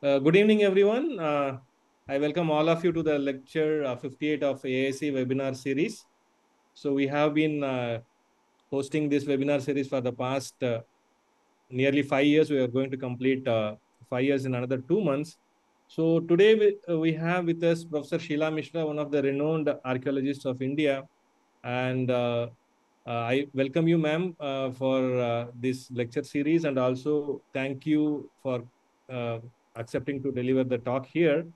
Good evening, everyone. I welcome all of you to the lecture 58 of ASC webinar series. So we have been hosting this webinar series for the past nearly 5 years. We are going to complete 5 years in another 2 months. So today we have with us Professor Sheila Mishra, one of the renowned archaeologists of India. And I welcome you, ma'am, for this lecture series, and also thank you for uh, accepting to deliver the talk here.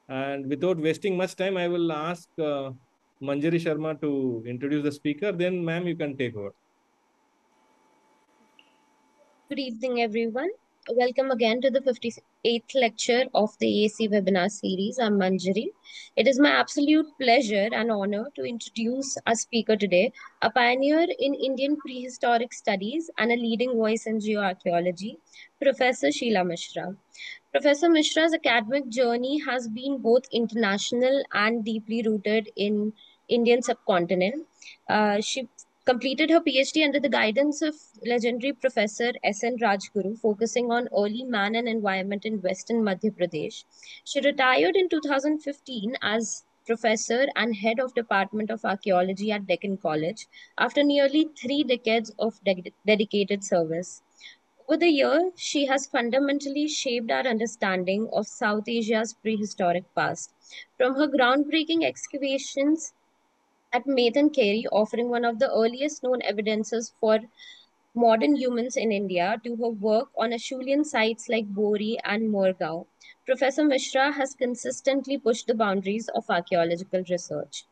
And without wasting much time, I will ask Manjari Sharma to introduce the speaker. Then, ma'am, you can take over. Good evening, everyone. Welcome again to the 58th lecture of the AAC webinar series. I'm Manjari. It is my absolute pleasure and honor to introduce our speaker today, a pioneer in Indian prehistoric studies and a leading voice in geoarchaeology, Professor Sheila Mishra. Professor Mishra's academic journey has been both international and deeply rooted in Indian subcontinent. She completed her PhD under the guidance of legendary Professor S.N. Rajguru, focusing on early man and environment in Western Madhya Pradesh. She retired in 2015 as professor and head of Department of Archaeology at Deccan College after nearly 3 decades of dedicated service. Over the years, she has fundamentally shaped our understanding of South Asia's prehistoric past. From her groundbreaking excavations at Mathan Carey, offering one of the earliest known evidences for modern humans in India, to her work on Acheulean sites like Bori and Morgaon, Professor Mishra has consistently pushed the boundaries of archaeological research.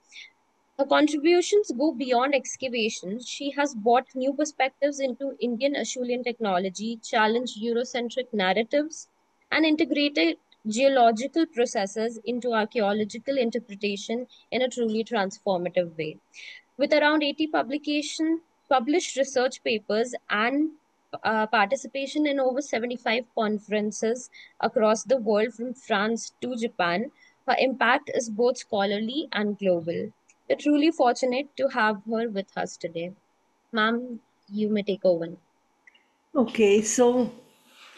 Her contributions go beyond excavations. She has brought new perspectives into Indian Acheulean technology, challenged Eurocentric narratives, and integrated geological processes into archaeological interpretation in a truly transformative way. With around 80 published research papers, and participation in over 75 conferences across the world from France to Japan, her impact is both scholarly and global. We're truly fortunate to have her with us today. Ma'am, you may take over. Okay, so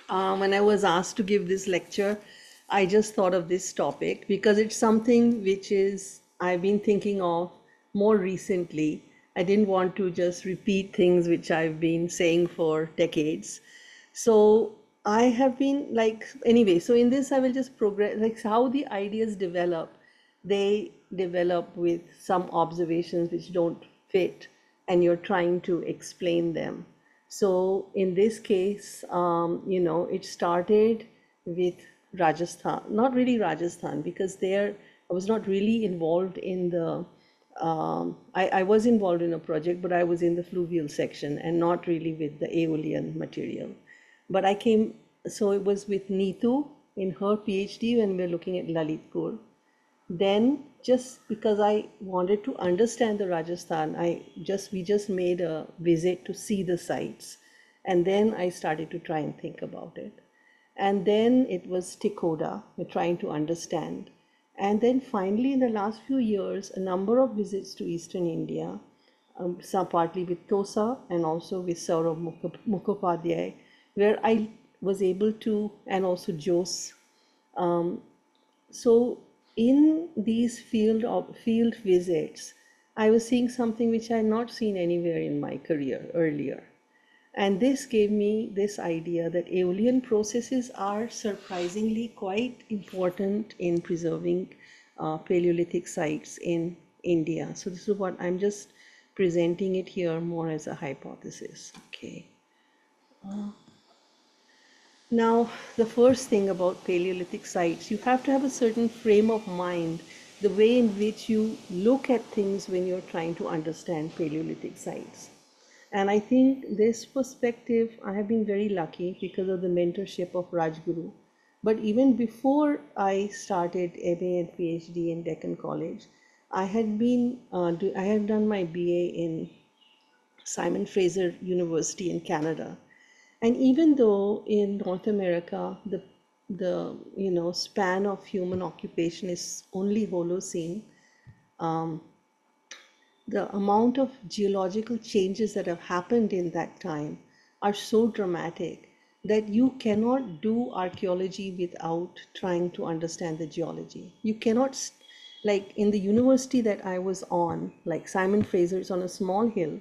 when I was asked to give this lecture, I just thought of this topic because it's something which is I've been thinking of more recently. I didn't want to just repeat things which I've been saying for decades. So I have been like, anyway, so in this I will just progress, like how the ideas develop. They develop with some observations which don't fit, and you're trying to explain them. So in this case, it started with Rajasthan, not really Rajasthan, because there I was not really involved in the, I was involved in a project, but I was in the fluvial section and not really with the Aeolian material. But I came, so it was with Neetu in her PhD when we were looking at Lalitpur. Then just because I wanted to understand the Rajasthan, we just made a visit to see the sites, and then I started to try and think about it. And then it was Tikoda, trying to understand. And then finally, in the last few years, a number of visits to Eastern India, some partly with Tosa and also with Saurabh Mukhopadhyay, where I was able to, and also Jose. So in these field visits, I was seeing something which I had not seen anywhere in my career earlier. And this gave me this idea that Aeolian processes are surprisingly quite important in preserving Paleolithic sites in India. So this is what I'm just presenting it here more as a hypothesis. Okay. Now, the first thing about Paleolithic sites, you have to have a certain frame of mind, the way in which you look at things when you're trying to understand Paleolithic sites. And I think this perspective, I have been very lucky because of the mentorship of Rajguru. But even before I started MA and PhD in Deccan College, I had done my BA in Simon Fraser University in Canada. And even though in North America the span of human occupation is only Holocene, the amount of geological changes that have happened in that time are so dramatic that you cannot do archaeology without trying to understand the geology. You cannot, like in the university that I was on, like Simon Fraser is on a small hill.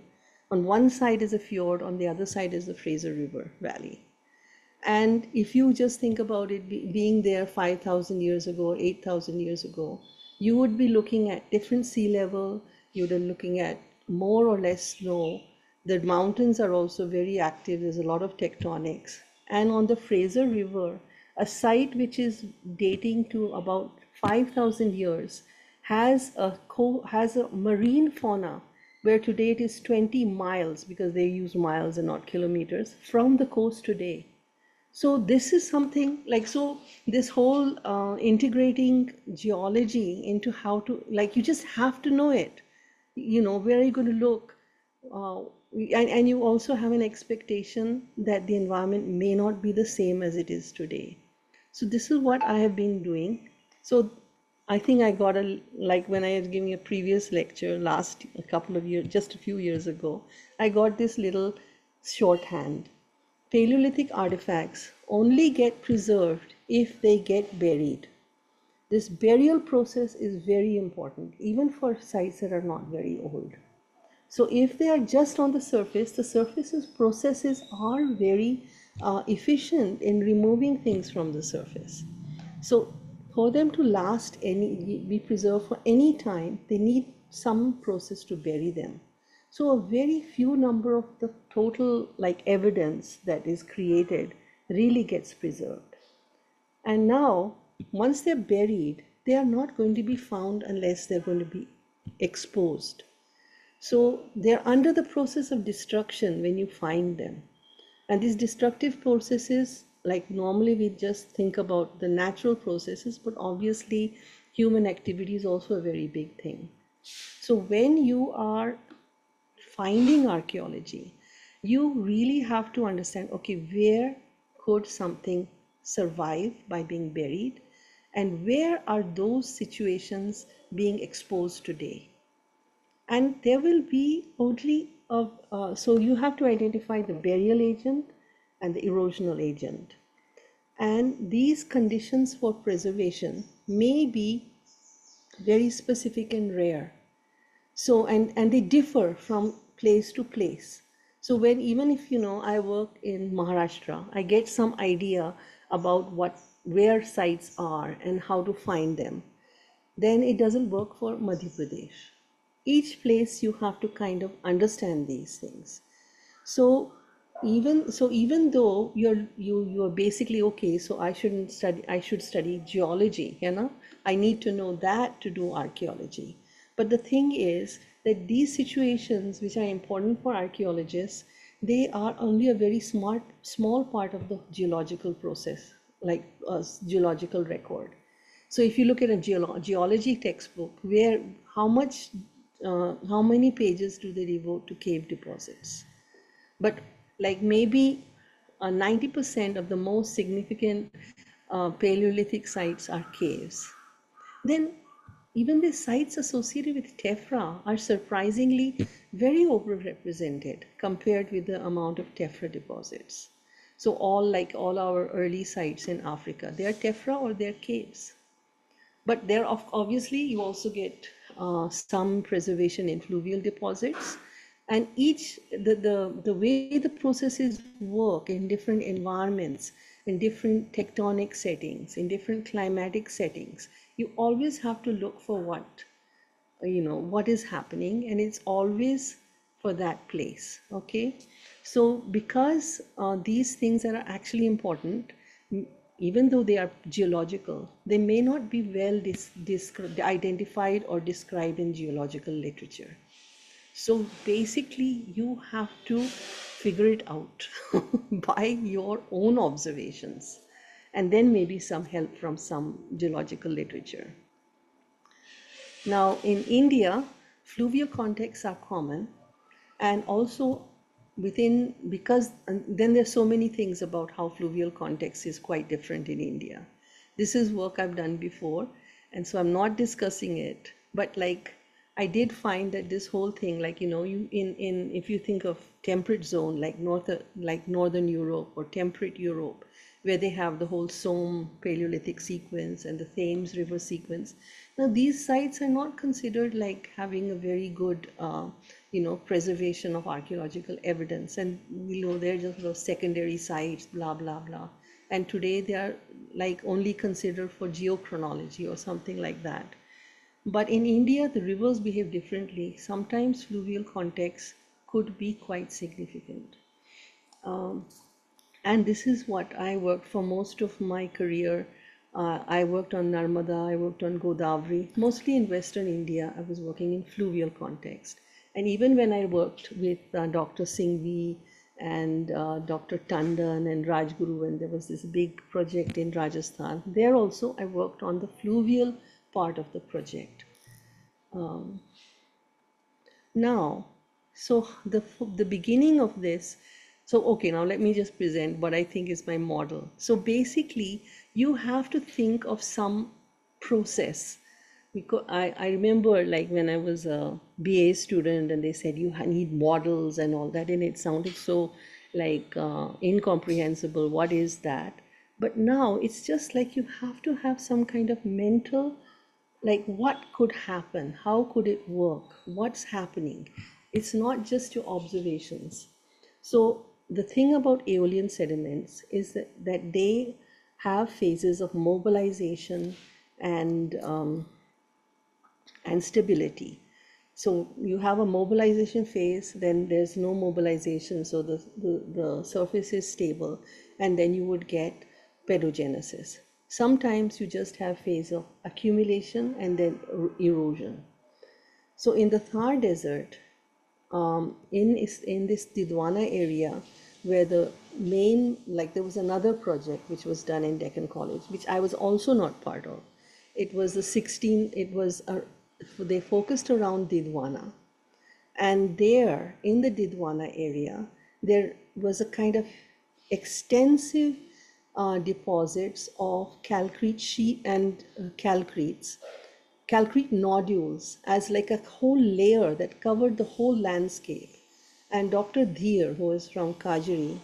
On one side is a fjord, on the other side is the Fraser River Valley. And if you just think about it being there 5,000 years ago or 8,000 years ago, you would be looking at different sea level, you would be looking at more or less snow. The mountains are also very active, there's a lot of tectonics. And on the Fraser River, a site which is dating to about 5,000 years has a marine fauna where today it is 20 miles, because they use miles and not kilometers, from the coast today. So this is something like, so this whole integrating geology into how to, like, you just have to know it. You know, where are you going to look? Uh, and you also have an expectation that the environment may not be the same as it is today. So this is what I have been doing. So I think I got like when I was giving a previous lecture a couple of years, just a few years ago, I got this little shorthand. Paleolithic artifacts only get preserved if they get buried. This burial process is very important, even for sites that are not very old. So if they are just on the surface processes are very efficient in removing things from the surface. So for them to be preserved for any time, they need some process to bury them. So a very few number of the total like evidence that is created really gets preserved. And now, once they're buried, they are not going to be found unless they're going to be exposed. So they're under the process of destruction when you find them. And these destructive processes, like normally we just think about the natural processes, but obviously human activity is also a very big thing. So when you are finding archaeology, you really have to understand, okay, where could something survive by being buried, and where are those situations being exposed today? And there will be only so you have to identify the burial agent and the erosional agent. And these conditions for preservation may be very specific and rare. So, and they differ from place to place. So when, even if, I work in Maharashtra, I get some idea about where sites are and how to find them, then it doesn't work for Madhya Pradesh. Each place you have to kind of understand these things. So even though you're basically, okay, so I should study geology, I need to know that to do archaeology. But the thing is that these situations which are important for archaeologists, they are only a very small part of the geological process, like a geological record. So if you look at a geology textbook, how many pages do they devote to cave deposits? But like maybe 90% of the most significant Paleolithic sites are caves. Then even the sites associated with tephra are surprisingly very overrepresented compared with the amount of tephra deposits. So all our early sites in Africa, they are tephra or they're caves. But there obviously you also get some preservation in fluvial deposits, and the way the processes work in different environments, in different tectonic settings, in different climatic settings, you always have to look for what is happening, and it's always for that place. Okay, so because these things are actually important, even though they are geological, they may not be well identified or described in geological literature. So basically, you have to figure it out by your own observations, and then maybe some help from some geological literature. Now, in India, fluvial contexts are common, and also because then there's so many things about how fluvial context is quite different in India. This is work I've done before, and so I'm not discussing it, but like I did find that this whole thing, like, you in if you think of temperate zone like northern Europe or temperate Europe, where they have the whole Somme Paleolithic sequence and the Thames River sequence. Now these sites are not considered like having a very good preservation of archaeological evidence, and they're just sort of secondary sites, blah blah blah. And today they are like only considered for geochronology or something like that. But in India, the rivers behave differently. Sometimes fluvial context could be quite significant. Um, and this is what I worked for most of my career. I worked on Narmada, I worked on Godavari, mostly in Western India. I was working in fluvial context. And even when I worked with Dr. Singhvi and Dr. Tandon and Rajguru, when there was this big project in Rajasthan, there also I worked on the fluvial part of the project. Um, now, so the beginning of this, so okay, now let me just present what I think is my model. So basically, you have to think of some process. Because I remember like when I was a BA student and they said you need models and all that, and it sounded so like incomprehensible. What is that? But now it's just like you have to have some kind of mental, like what could happen, how could it work, what's happening. It's not just your observations. So the thing about Aeolian sediments is that they have phases of mobilization and stability. So you have a mobilization phase, then there's no mobilization, so the surface is stable, and then you would get pedogenesis. Sometimes you just have phase of accumulation and then erosion. So in the Thar Desert, in this Didwana area, where the main, like there was another project which was done in Deccan College, which I was also not part of. It was they focused around Didwana. And there, in the Didwana area, there was a kind of extensive deposits of calcrete sheet and calcrete nodules as like a whole layer that covered the whole landscape. And Dr. Dheer, who is from Kajari,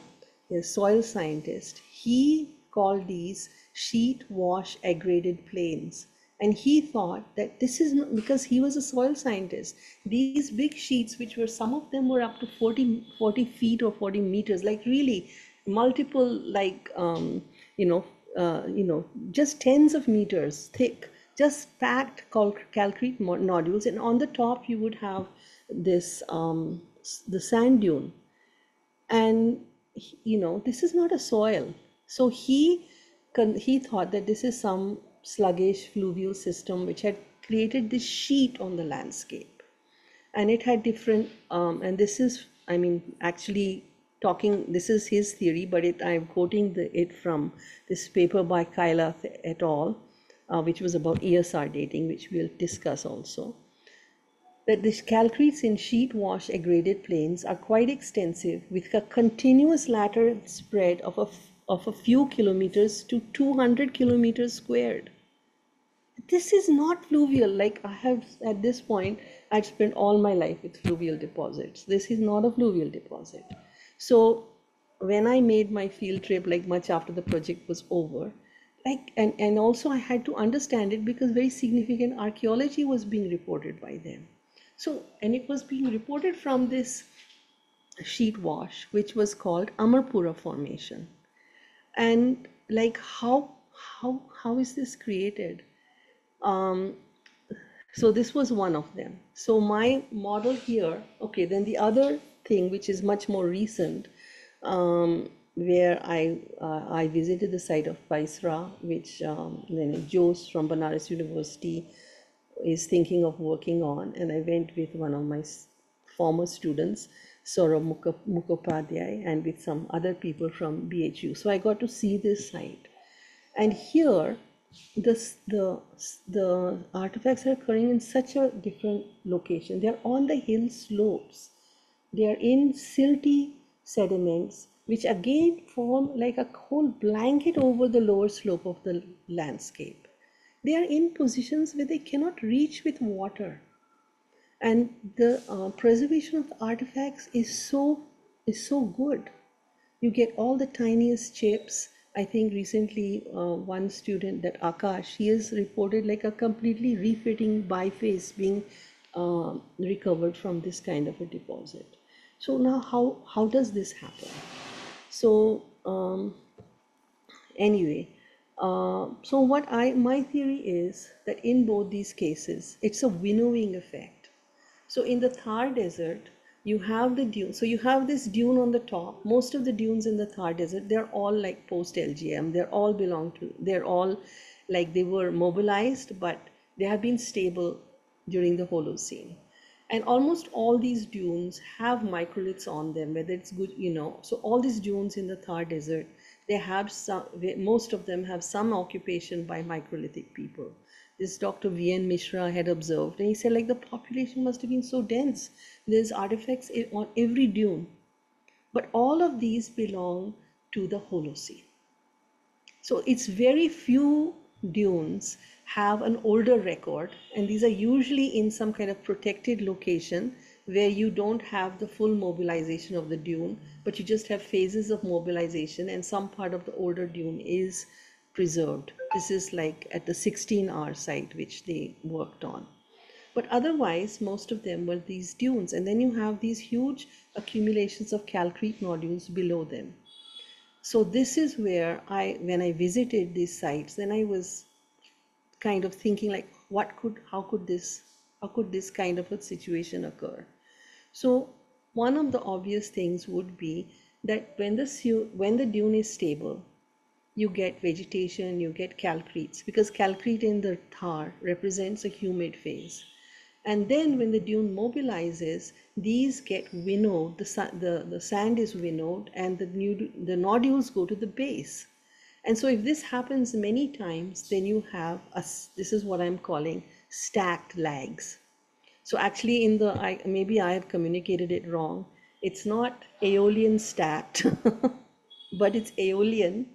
a soil scientist, he called these sheet wash aggraded plains. And he thought that this is not, because he was a soil scientist, these big sheets, which were, some of them were up to 40 feet or 40 meters, like really multiple, like, just tens of meters thick, just packed calcrete nodules. And on the top, you would have this, the sand dune. And, this is not a soil. So he thought that this is some sluggish fluvial system which had created this sheet on the landscape. And it had different, and this is, actually this is his theory, but I'm quoting it from this paper by Kailath et al., which was about ESR dating, which we'll discuss also. That the calcretes in sheet wash aggraded plains are quite extensive, with a continuous lateral spread of a few kilometers to 200 kilometers squared. This is not fluvial. Like I have, at this point, I'd spent all my life with fluvial deposits. This is not a fluvial deposit. So when I made my field trip, like much after the project was over, like, and also I had to understand it because very significant archaeology was being reported by them. So, and it was being reported from this sheet wash, which was called Amarpura Formation. And like, how is this created? So this was one of them. So my model here, okay, then the other thing, which is much more recent, where I visited the site of Paisra, which then Jose from Banaras University is thinking of working on, and I went with one of my former students, Saurabh Mukhopadhyay, and with some other people from BHU. So I got to see this site. And here, the artifacts are occurring in such a different location. They are on the hill slopes. They are in silty sediments, which again form like a whole blanket over the lower slope of the landscape. They are in positions where they cannot reach with water. And the preservation of the artifacts is so good. You get all the tiniest chips. I think recently one student, that Akash, he has reported like a completely refitting biface being recovered from this kind of a deposit. So now how does this happen? So anyway, so what my theory is that in both these cases, it's a winnowing effect. So in the Thar Desert, you have the dune. So you have this dune on the top. Most of the dunes in the Thar Desert, they're all like post-LGM. They're all like they were mobilized, but they have been stable during the Holocene. And almost all these dunes have microliths on them, whether it's good, So all these dunes in the Thar Desert, they have most of them have some occupation by microlithic people. This Dr. V.N. Mishra had observed, and he said like the population must have been so dense. There's artifacts on every dune, but all of these belong to the Holocene. So it's very few dunes have an older record, and these are usually in some kind of protected location where you don't have the full mobilization of the dune, but you just have phases of mobilization, and some part of the older dune is preserved. This is like at the 16R site which they worked on. But otherwise, most of them were these dunes, and then you have these huge accumulations of calcrete nodules below them. So this is where when I visited these sites, then I was kind of thinking like, how could this kind of a situation occur? So one of the obvious things would be that when the dune is stable, you get vegetation, you get calcretes, because calcrete in the Thar represents a humid phase. And then when the dune mobilizes, these get winnowed, the sand is winnowed, and the nodules go to the base. And so if this happens many times, then you have, this is what I'm calling stacked lags. So actually maybe I have communicated it wrong. It's not Aeolian-stacked, but it's Aeolian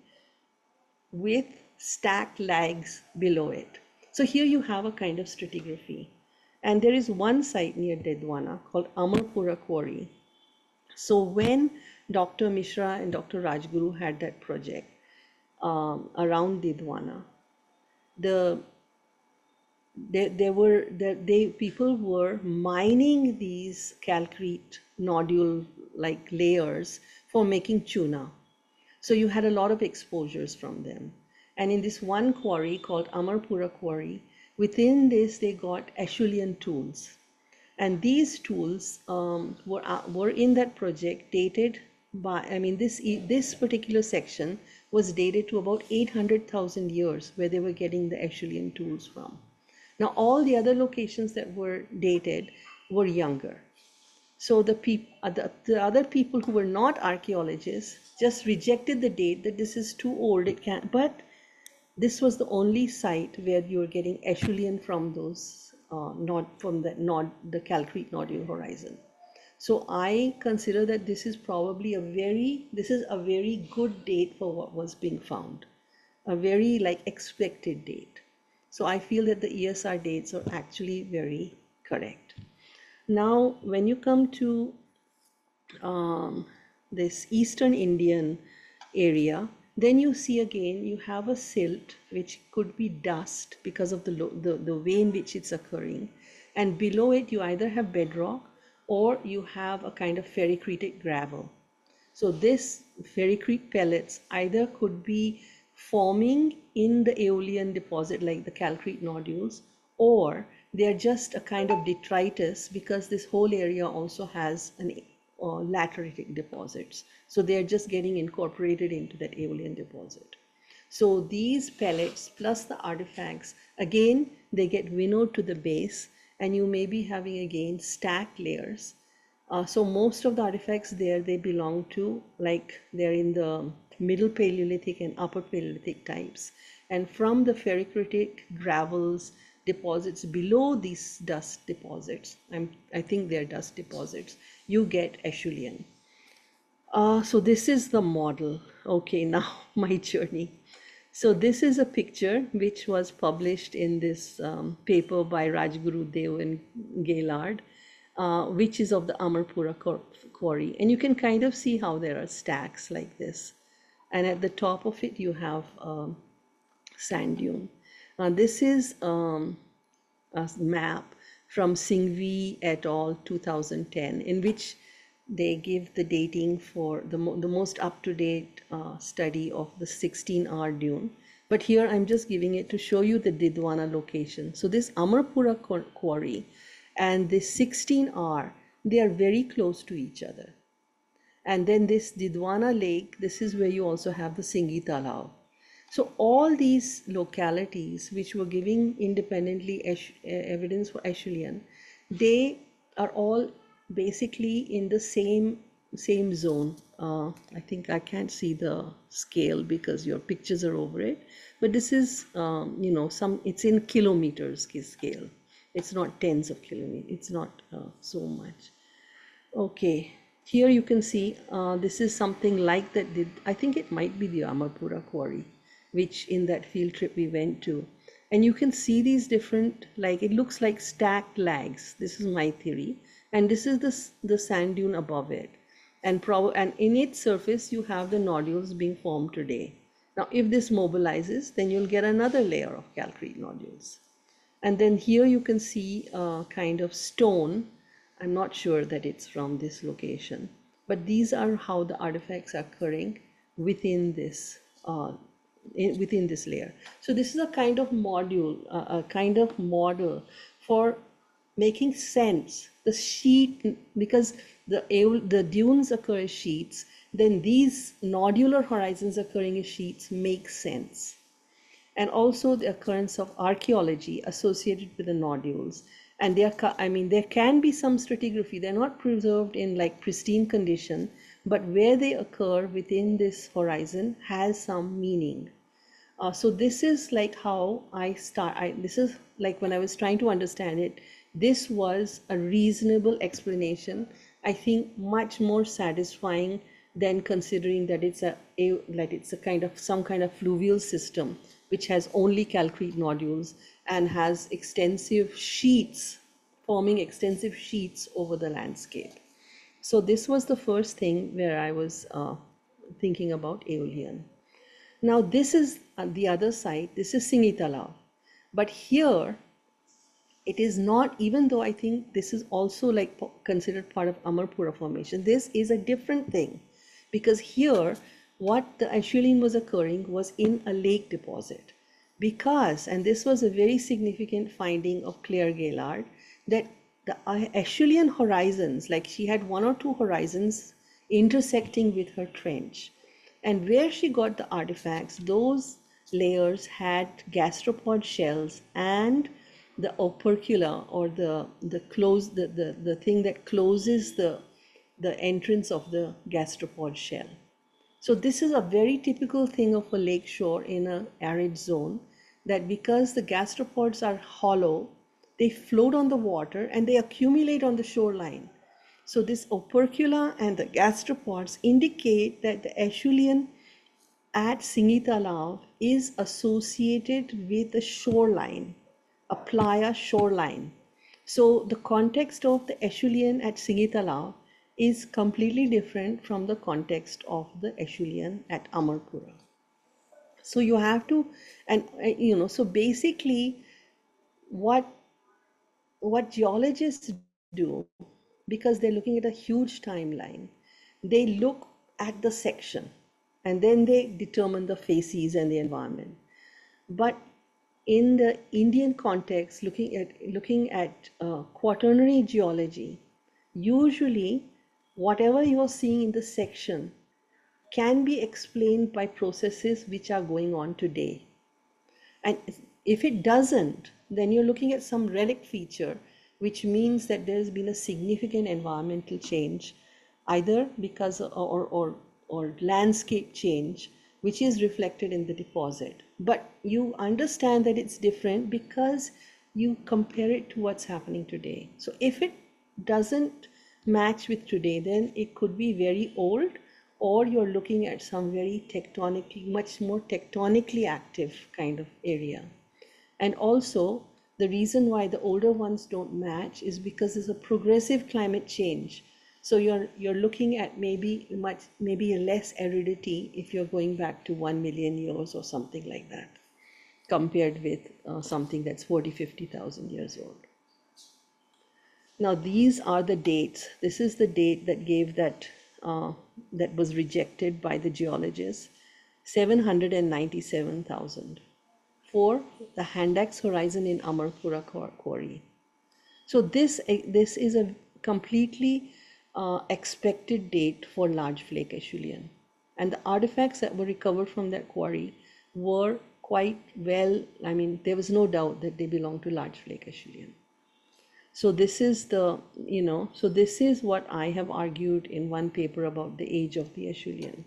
with stacked lags below it. So here you have a kind of stratigraphy. And there is one site near Dedwana called Amarpura Quarry. So when Dr. Mishra and Dr. Rajguru had that project around Dedwana, people were mining these calcrete nodule like layers for making tuna. So you had a lot of exposures from them. And in this one quarry called Amarpura Quarry, within this they got Aeolian tools. And these tools were in that project dated by, this particular section was dated to about 800,000 years, where they were getting the Aeolian tools from. Now all the other locations that were dated were younger. So the other people who were not archaeologists just rejected the date that this is too old, but this was the only site where you were getting Aeolian from those, the calcrete nodule horizon. So I consider that this is probably a very good date for what was being found, a very expected date. So I feel that the ESR dates are actually very correct. Now, when you come to this Eastern Indian area, then you see again, you have a silt, which could be dust because of the way in which it's occurring. And below it, you either have bedrock or you have a kind of ferricretic gravel. So this ferricrete pellets either could be forming in the Aeolian deposit, like the calcrete nodules, or they are just a kind of detritus, because this whole area also has an lateritic deposits. So they are just getting incorporated into that Aeolian deposit. So these pellets plus the artifacts, again, they get winnowed to the base, and you may be having again stacked layers. So most of the artifacts there, they belong to, they're in the middle Paleolithic and upper Paleolithic types. And from the ferricretic gravels deposits below these dust deposits, I think they're dust deposits, you get Aeolian. So this is the model. Okay, now my journey. So this is a picture which was published in this paper by Rajguru Dev and Gaylard. which is of the Amarpura quarry. And you can kind of see how there are stacks like this. And at the top of it, you have sand dune. This is a map from Singhvi et al. 2010, in which they give the dating for the most up-to-date study of the 16R dune. But here I'm just giving it to show you the Didwana location. So this Amarpura quarry and this 16R, they are very close to each other. And then this Didwana lake, this is where you also have the Singhi Talao. So all these localities which were giving independently evidence for Aeolian, they are all basically in the same zone. I think I can't see the scale because your pictures are over it, but this is it's in kilometers scale. It's not tens of kilometers. It's not so much. Okay, here you can see this is something like that. I think it might be the Amarpura quarry, which in that field trip we went to. And you can see these different, like it looks like stacked lags. This is my theory. And this is the sand dune above it. And in its surface, you have the nodules being formed today. Now, if this mobilizes, then you'll get another layer of calcrete nodules. And then here you can see a kind of stone. I'm not sure that it's from this location, but these are how the artifacts are occurring within this layer. So this is a kind of module, a kind of model for making sense. The sheet, because the dunes occur as sheets, then these nodular horizons occurring as sheets make sense. And also the occurrence of archaeology associated with the nodules. And there can be some stratigraphy. They're not preserved in like pristine condition, but where they occur within this horizon has some meaning. So this is like how this is like when I was trying to understand it, this was a reasonable explanation. I think much more satisfying than considering that it's some kind of fluvial system which has only calcrete nodules and has extensive sheets, forming extensive sheets over the landscape. So this was the first thing where I was thinking about Aeolian. Now this is the other side, this is Singhi Talao. But here, it is not, even though I think this is also like considered part of Amarpura formation, this is a different thing. Because here, what the Aeolian was occurring was in a lake deposit. Because, and this was a very significant finding of Claire Gaillard, that the Aeolian horizons, like she had one or two horizons intersecting with her trench. And where she got the artifacts, those layers had gastropod shells and the opercula, or the thing that closes the entrance of the gastropod shell. So this is a very typical thing of a lake shore in an arid zone, that because the gastropods are hollow, they float on the water and they accumulate on the shoreline. So this opercula and the gastropods indicate that the Aeolian at Singhi Talao is associated with the shoreline, a playa shoreline. So the context of the Aeolian at Singhi Talao is completely different from the context of the Aeolian at Amarpura. So you have to, and so basically what geologists do, because they're looking at a huge timeline, they look at the section and then they determine the facies and the environment. But in the Indian context, looking at quaternary geology, usually whatever you're seeing in the section can be explained by processes which are going on today. And if it doesn't, then you're looking at some relic feature, which means that there's been a significant environmental change, either because or landscape change, which is reflected in the deposit. But you understand that it's different because you compare it to what's happening today. So if it doesn't match with today, then it could be very old, or you're looking at some very much more tectonically active kind of area. And also The reason why the older ones don't match is because there's a progressive climate change. So you're looking at maybe a less aridity if you're going back to 1 million years or something like that, compared with something that's 40, 50,000 years old. Now these are the dates. This is the date that gave that that was rejected by the geologists, 797,000 for the Handax horizon in Amarpura quarry. So this is a completely expected date for large flake Aeolian, and the artifacts that were recovered from that quarry were quite well. I mean, there was no doubt that they belong to large flake Aeolian. So this is the, so this is what I have argued in one paper about the age of the Aeolian.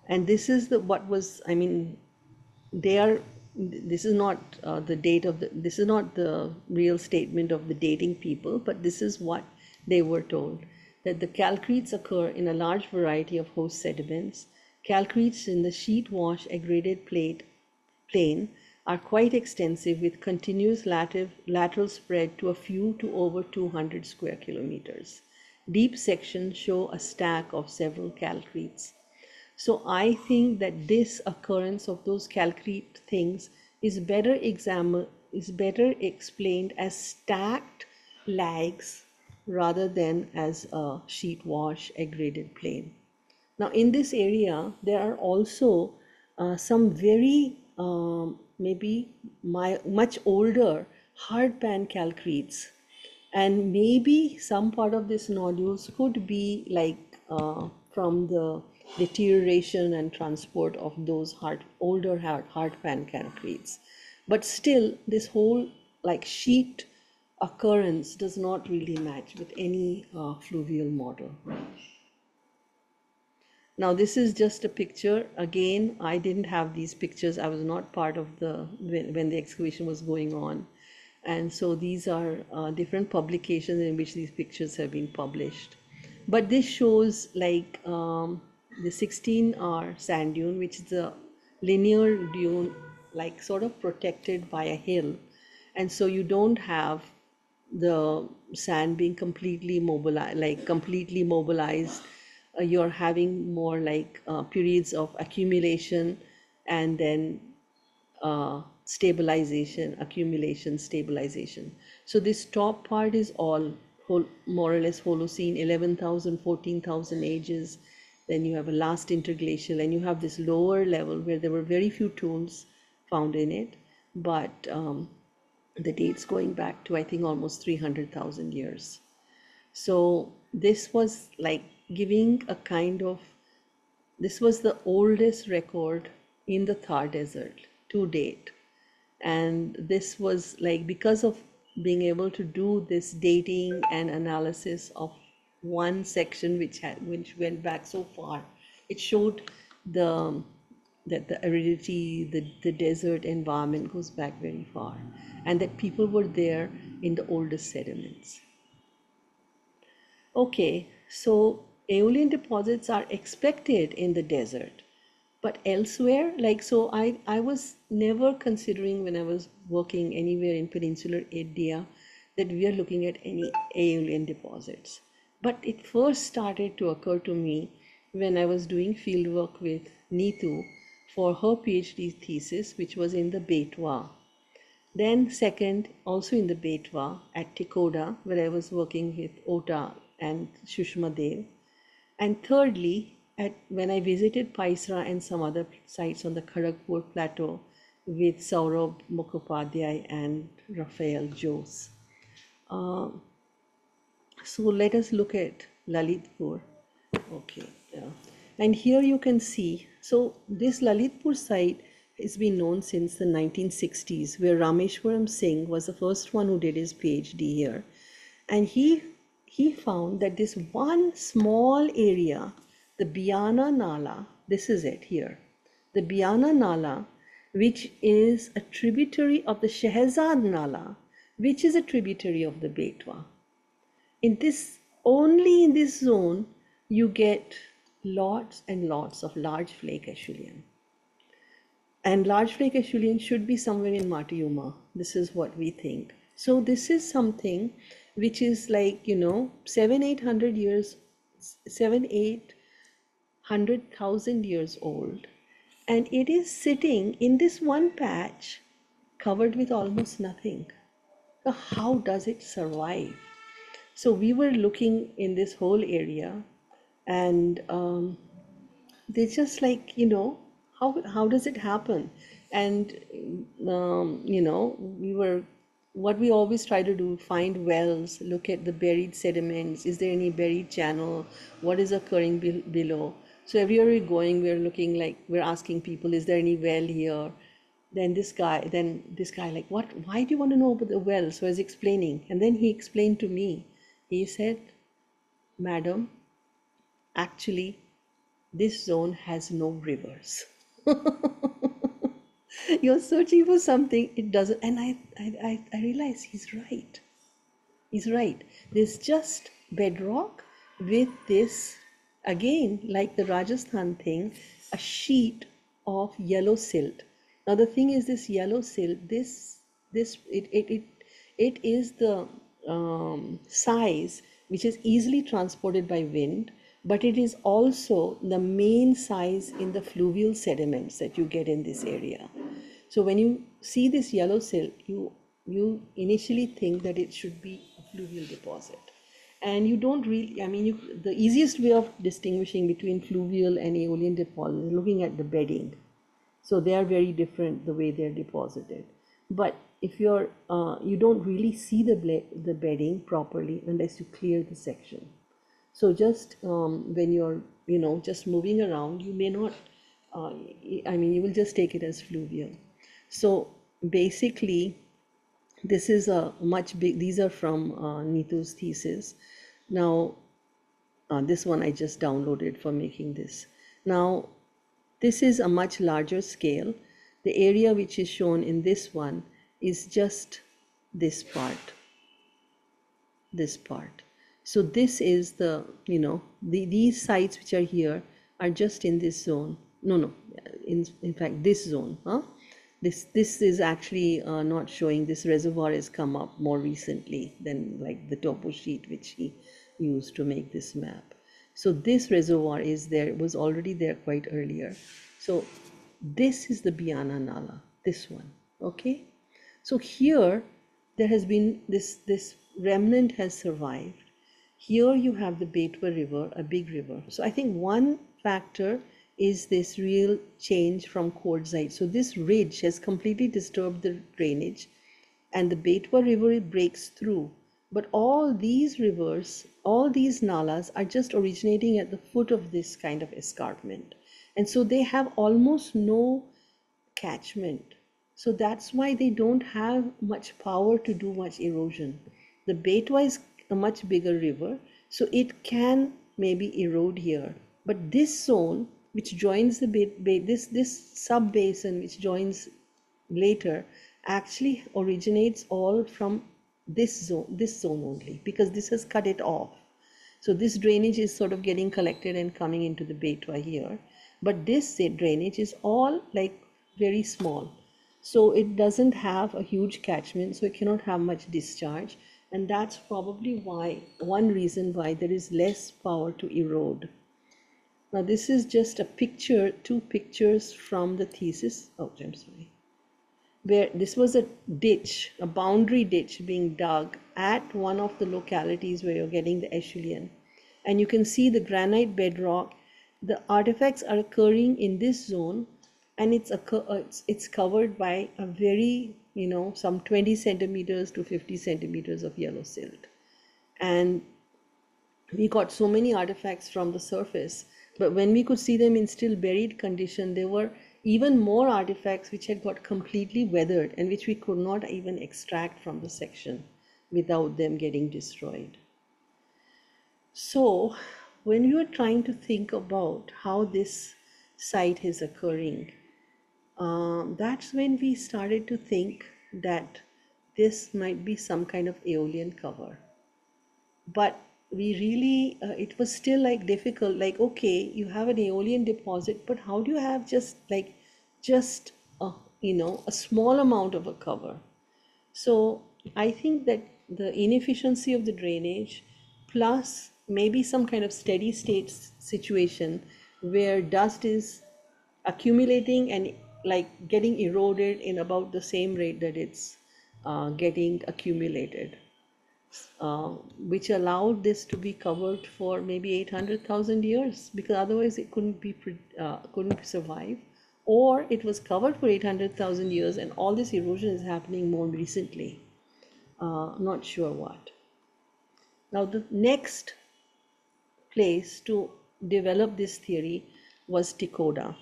And this is what was, I mean, this is not the date of this is not the real statement of the dating people, but this is what they were told, that the calcretes occur in a large variety of host sediments. Calcretes in the sheet wash aggregated plain are quite extensive, with continuous lateral spread to a few to over 200 square kilometers. Deep sections show a stack of several calcretes. So I think that this occurrence of those calcrete things is better explained as stacked lags rather than as a sheet wash aggregated plain. Now in this area, there are also some very maybe much older hard pan calcretes, and maybe some part of this nodules could be like from the deterioration and transport of those older hard pan calcretes. But still, this whole like sheet occurrence does not really match with any fluvial model. Now this is just a picture. Again, I didn't have these pictures. I was not part of when the excavation was going on. And so these are different publications in which these pictures have been published. But this shows like the 16R sand dune, which is a linear dune, like sort of protected by a hill. And so you don't have the sand being completely mobilized. You're having more like periods of accumulation and then stabilization, accumulation, stabilization. So this top part is all more or less Holocene, 11,000, 14,000 ages. Then you have a last interglacial, and you have this lower level where there were very few tools found in it, but the dates going back to, I think, almost 300,000 years. So this was like giving a kind of, this was the oldest record in the Thar Desert to date. And this was like, because of being able to do this dating and analysis of one section which went back so far, it showed that the aridity, the desert environment goes back very far, and that people were there in the oldest sediments. Okay, so Aeolian deposits are expected in the desert, but elsewhere, like, so I was never considering when I was working anywhere in Peninsular India that we are looking at any Aeolian deposits. But it first started to occur to me when I was doing fieldwork with Neetu for her PhD thesis, which was in the Betwa. Then second, also in the Betwa at Tikoda, where I was working with Ota and Shushma Dev. And thirdly, when I visited Paisra and some other sites on the Kharagpur plateau with Saurabh Mukhopadhyay and Raphael Jose. So let us look at Lalitpur. Okay, yeah. And here you can see, so this Lalitpur site has been known since the 1960s, where Rameshwaram Singh was the first one who did his PhD here. And he found that this one small area, the Biana Nala, this is it here, the Biana Nala, which is a tributary of the Shehzad Nala, which is a tributary of the Betwa. Only in this zone, you get lots and lots of large flake Aeolian. And large flake Aeolian should be somewhere in Martiuma. This is what we think. So this is something which is like, 700, 800,000 years old. And it is sitting in this one patch covered with almost nothing. So how does it survive? So we were looking in this whole area, and they just like, how does it happen? And we were, what we always try to do, find wells, look at the buried sediments, is there any buried channel, what is occurring below. So everywhere we're going, we're looking, like we're asking people, is there any well here? Then this guy like, what, why do you want to know about the well? So I was explaining, and then he explained to me. He said, madam, actually this zone has no rivers. You're searching for something, it doesn't. And I realize he's right. He's right. There's just bedrock with this, again, like the Rajasthan thing, a sheet of yellow silt. Now the thing is, this yellow silt, it is the size which is easily transported by wind, but it is also the main size in the fluvial sediments that you get in this area. So when you see this yellow silt, you initially think that it should be a fluvial deposit. And you don't really, I mean, the easiest way of distinguishing between fluvial and Aeolian deposits is looking at the bedding. So they are very different the way they're deposited. But if you don't really see the bedding properly unless you clear the section. So just when you're, just moving around, you may not, you will just take it as fluvial. So basically, this is a much big, these are from Neetu's thesis. Now, this one I just downloaded for making this. Now, this is a much larger scale. The area which is shown in this one is just this part. So this is the, these sites which are here are just in this zone. No, in fact, this zone. This is actually not showing. This reservoir has come up more recently than like the topo sheet which he used to make this map. So this reservoir is there, was already there quite earlier. So this is the Biana Nala, this one, okay? So here there has been this remnant has survived. Here you have the Betwa River, a big river. So I think one factor is this real change from quartzite. So this ridge has completely disturbed the drainage, and the Betwa River breaks through. But all these rivers, all these nalas are just originating at the foot of this kind of escarpment. And so they have almost no catchment. So that's why they don't have much power to do much erosion. The Betwa is a much bigger river, so it can maybe erode here. But this zone, which joins the this sub-basin, which joins later, actually originates all from this zone only, because this has cut it off. So this drainage is sort of getting collected and coming into the Betwa here. But this drainage is all like very small. So it doesn't have a huge catchment, so it cannot have much discharge. And that's probably why, one reason why there is less power to erode. Now this is just a picture, two pictures from the thesis. Oh, I'm sorry. Where this was a ditch, a boundary ditch being dug at one of the localities where you're getting the Aeolian. And you can see the granite bedrock. The artifacts are occurring in this zone, and it's covered by a very, some 20 centimeters to 50 centimeters of yellow silt. And we got so many artifacts from the surface, but when we could see them in still buried condition, there were even more artifacts which had got completely weathered and which we could not even extract from the section without them getting destroyed. So when we were trying to think about how this site is occurring, that's when we started to think that this might be some kind of Aeolian cover. But we really, it was still like difficult, like, okay, you have an Aeolian deposit, but how do you have just a small amount of a cover. So I think that the inefficiency of the drainage plus maybe some kind of steady state situation where dust is accumulating and like getting eroded in about the same rate that it's getting accumulated, which allowed this to be covered for maybe 800,000 years, because otherwise it couldn't survive, or it was covered for 800,000 years and all this erosion is happening more recently. Not sure what. Now the next place to develop this theory was Ticoda.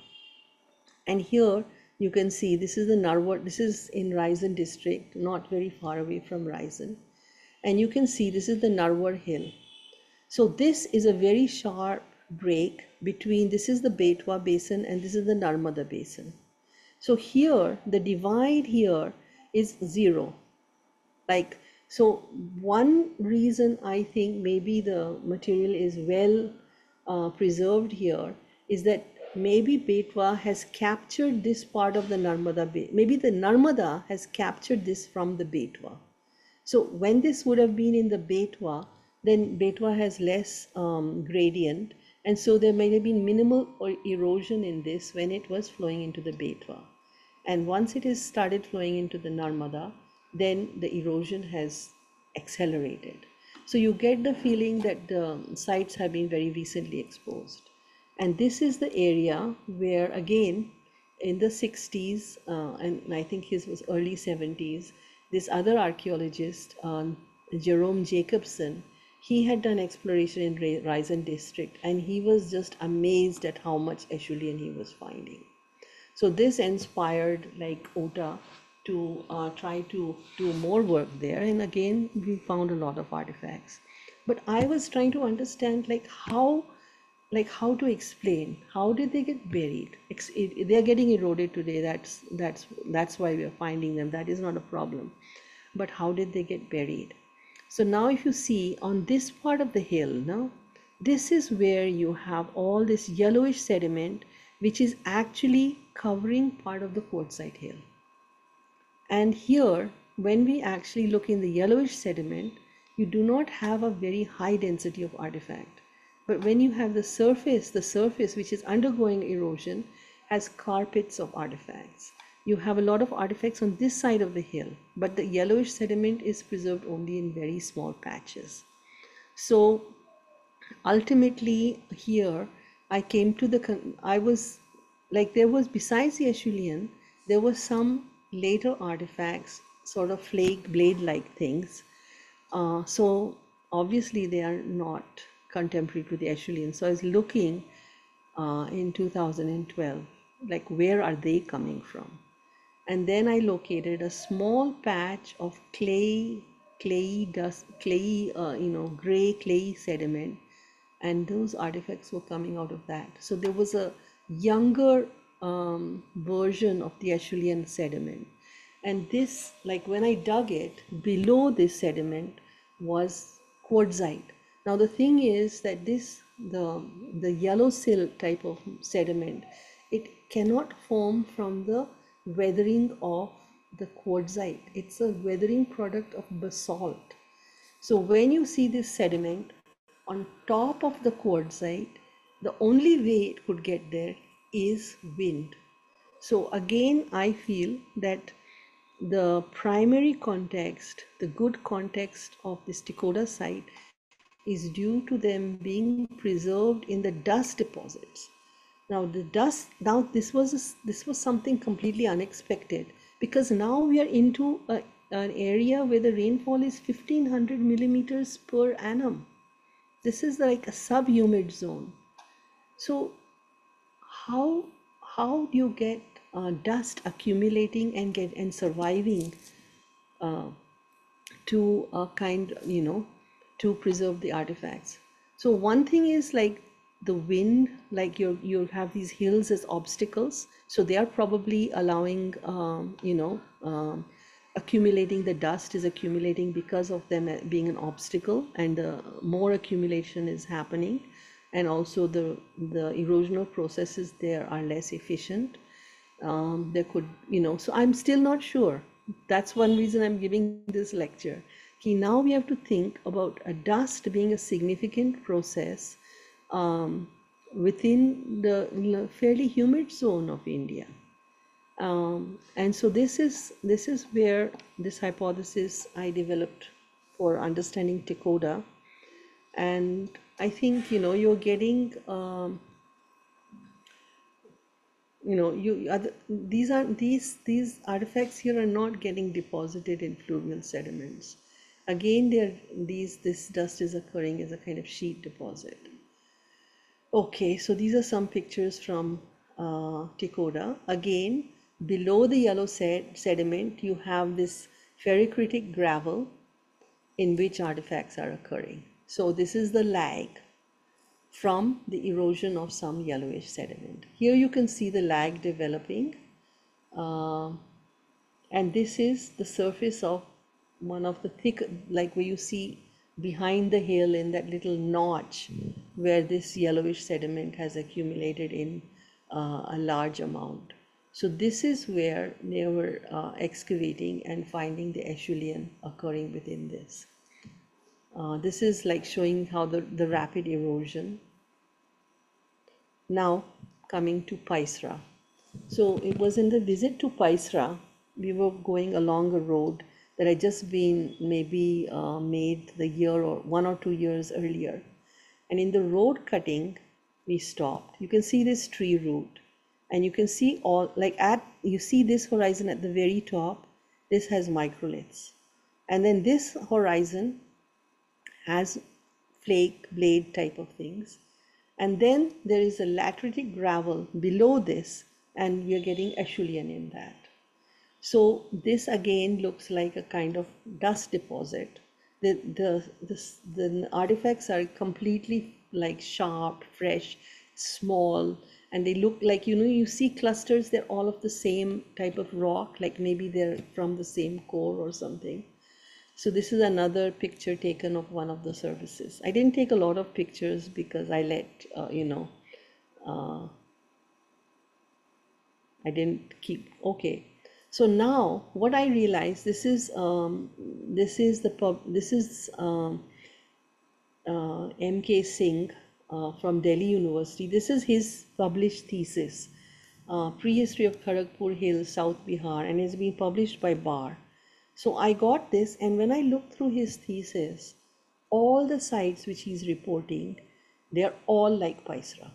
And here you can see this is the Narwar, this is in Rajasthan district, not very far away from Rajasthan. And you can see this is the Narwar hill. So this is a very sharp break between, this is the Betwa basin and this is the Narmada basin. So here, the divide here is zero. Like, so one reason I think maybe the material is well preserved here is that maybe Betwa has captured this part of the Narmada, maybe the Narmada has captured this from the Betwa. So when this would have been in the Betwa, then Betwa has less gradient, and so there may have been minimal erosion in this when it was flowing into the Betwa. And once it has started flowing into the Narmada, then the erosion has accelerated. So you get the feeling that the sites have been very recently exposed. And this is the area where, again, in the 60s, and I think his was early 70s, this other archaeologist, Jerome Jacobson, he had done exploration in Rajasthan district, and he was just amazed at how much Aeolian he was finding. So this inspired like OTA to try to do more work there, and again we found a lot of artifacts. But I was trying to understand how to explain how did they get buried. They are getting eroded today, that's why we are finding them, that is not a problem, but how did they get buried? So now if you see on this part of the hill, now this is where you have all this yellowish sediment which is actually covering part of the quartzite hill. And here when we actually look in the yellowish sediment, you do not have a very high density of artifact. But when you have the surface which is undergoing erosion has carpets of artifacts. You have a lot of artifacts on this side of the hill, but the yellowish sediment is preserved only in very small patches. So ultimately here I came to there was, besides the Aeolian, there were some later artifacts, sort of flake blade-like things. So obviously they are not contemporary to the Aeolian. So I was looking in 2012, like where are they coming from? And then I located a small patch of gray clay sediment, and those artifacts were coming out of that. So there was a younger version of the Aeolian sediment. And this, like when I dug it, below this sediment was quartzite. Now the thing is that the yellow sill type of sediment, it cannot form from the weathering of the quartzite. It's a weathering product of basalt. So when you see this sediment on top of the quartzite, the only way it could get there is wind. So again, I feel that the primary context, the good context of this Ticoda site is due to them being preserved in the dust deposits. Now this was something completely unexpected, because now we are into an area where the rainfall is 1500 millimeters per annum. This is like a sub-humid zone. So how do you get dust accumulating and surviving to to preserve the artifacts? So one thing is like the wind, like you have these hills as obstacles, so they are probably allowing accumulating, the dust is accumulating because of them being an obstacle, and more accumulation is happening, and also the erosional processes there are less efficient. There could, so I'm still not sure. That's one reason I'm giving this lecture. Now we have to think about a dust being a significant process um, within the fairly humid zone of India. And so this is where this hypothesis I developed for understanding Tekoda. And I think you're getting these artifacts here are not getting deposited in fluvial sediments. Again, this dust is occurring as a kind of sheet deposit. Okay, so these are some pictures from Tekoda. Again, below the yellow sediment, you have this ferricritic gravel in which artifacts are occurring. So this is the lag from the erosion of some yellowish sediment. Here you can see the lag developing, and this is the surface of one of the thick, like where you see behind the hill in that little notch where this yellowish sediment has accumulated in a large amount. So this is where they were excavating and finding the Aeolian occurring within this. This is like showing how the rapid erosion. Now coming to Paisra. So it was in the visit to Paisra, we were going along a road that had just been maybe made the year or 1 or 2 years earlier. And in the road cutting, we stopped. You can see this tree root, and you can see you see this horizon at the very top. This has microliths. And then this horizon has flake, blade type of things. And then there is a lateritic gravel below this, and we are getting Aeolian in that. So this again looks like a kind of dust deposit. The artifacts are completely like sharp, fresh, small, and they look like, you see clusters, they're all of the same type of rock, like maybe they're from the same core or something. So this is another picture taken of one of the surfaces. I didn't take a lot of pictures because I I didn't keep, okay. So now what I realized, this is M.K. Singh from Delhi University. This is his published thesis, Prehistory of Kharagpur Hills, South Bihar, and it's been published by Bar. So I got this, and when I looked through his thesis, all the sites which he's reporting, they're all like Paisra.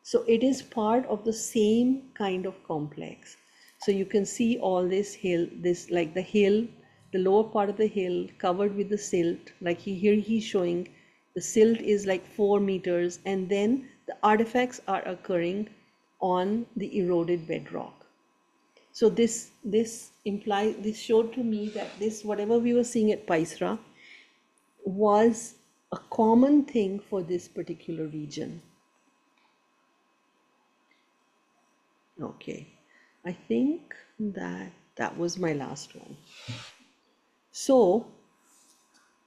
So it is part of the same kind of complex. So you can see all this hill, like the hill, the lower part of the hill covered with the silt. Like here he's showing the silt is like 4 meters, and then the artifacts are occurring on the eroded bedrock. So this showed to me that this, whatever we were seeing at Paisra, was a common thing for this particular region. Okay, I think that was my last one. So,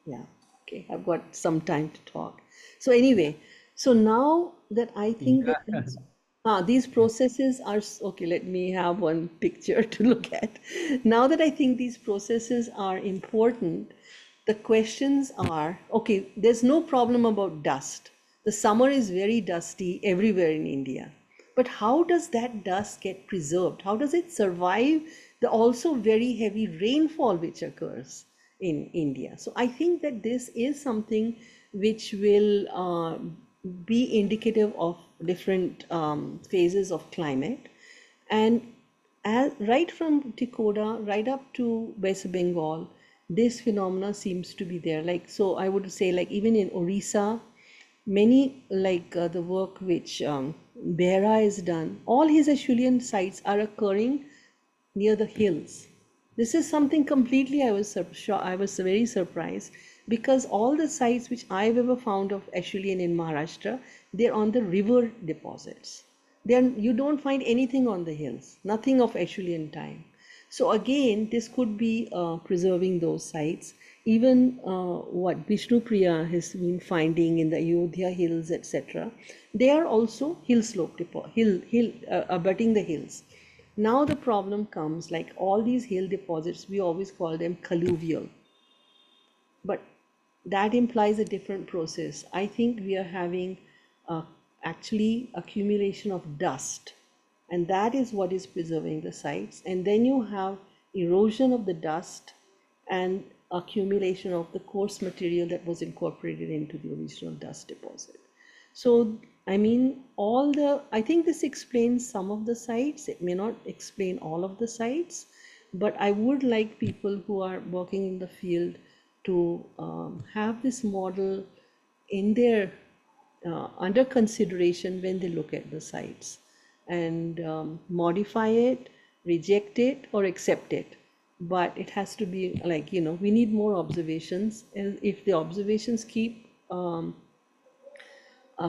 yeah, okay, I've got some time to talk. So anyway, so now that I think that these processes are, okay, let me have one picture to look at. Now that I think these processes are important, the questions are, okay, there's no problem about dust. The summer is very dusty everywhere in India. But how does that dust get preserved? How does it survive the also very heavy rainfall which occurs in India? So I think that this is something which will be indicative of different phases of climate. And right from Tekoda right up to West Bengal, this phenomena seems to be there. Like, so I would say, like, even in Orissa, many, like the work which Behra has done, all his Aeolian sites are occurring near the hills. This is something completely, I was very surprised, because all the sites which I've ever found of Aeolian in Maharashtra, they're on the river deposits. You don't find anything on the hills, nothing of Aeolian time. So again, this could be preserving those sites. even what Vishnu Priya has been finding in the Ayodhya hills, etc., they are also hill slope abutting the hills. Now the problem comes, like all these hill deposits, we always call them colluvial, but that implies a different process. I think we are having actually accumulation of dust, and that is what is preserving the sites. And then you have erosion of the dust and accumulation of the coarse material that was incorporated into the original dust deposit. So, I mean, I think this explains some of the sites. It may not explain all of the sites, but I would like people who are working in the field to have this model in their under consideration when they look at the sites, and modify it, reject it, or accept it. But it has to be like, we need more observations, and if the observations keep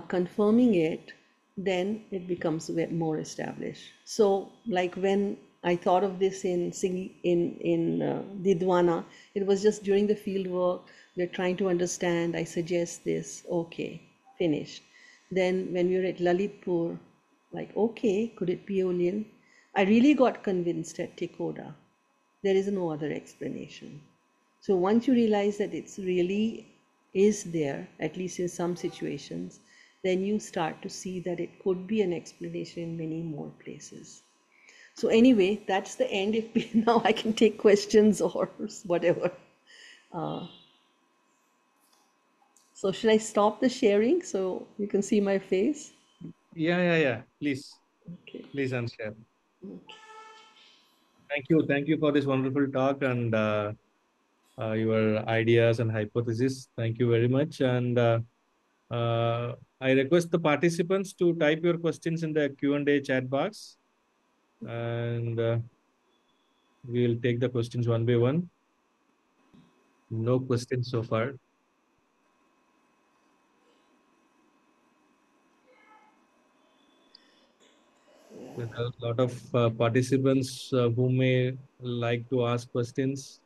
confirming it, then it becomes more established. So, like when I thought of this in Didwana, it was just during the field work. We're trying to understand. I suggest this. Okay, finished. Then when we were at Lalitpur, like, okay, could it be Aeolian? I really got convinced at Tikoda. There is no other explanation. So once you realize that it's really is there, at least in some situations, then you start to see that it could be an explanation in many more places. So anyway, that's the end. If now I can take questions or whatever. So should I stop the sharing so you can see my face? Yeah. Please, Okay. please unshare. Okay. Thank you for this wonderful talk and your ideas and hypotheses. Thank you very much. And I request the participants to type your questions in the Q&A chat box, and we'll take the questions one by one. No questions so far. With a lot of participants who may like to ask questions.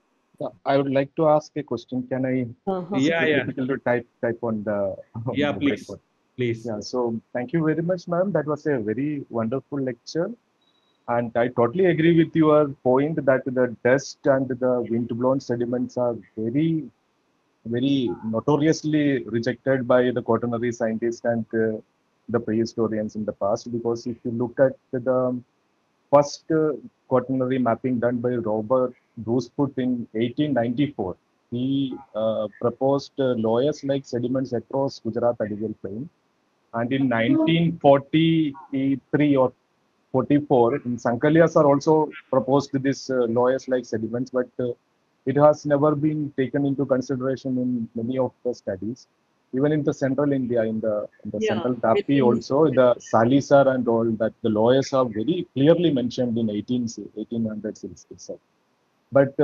I would like to ask a question. Can I? It's a Yeah, bit yeah, difficult to type on the yeah. mobile Please, phone. please. Yeah. So thank you very much, ma'am. That was a very wonderful lecture, and I totally agree with your point that the dust and the wind-blown sediments are very notoriously rejected by the quaternary scientists and the prehistorians in the past. Because if you look at the first quaternary mapping done by Robert Brucefoot in 1894. He proposed loess-like sediments across Gujarat alluvial plain. And in 1943 or 44, in Sankaliyas are also proposed this loess-like sediments, but it has never been taken into consideration in many of the studies. Even in the central India, in the Yeah. central Tapi also, the Salisar and all that, the lawyers are very clearly mentioned in 1800s itself. But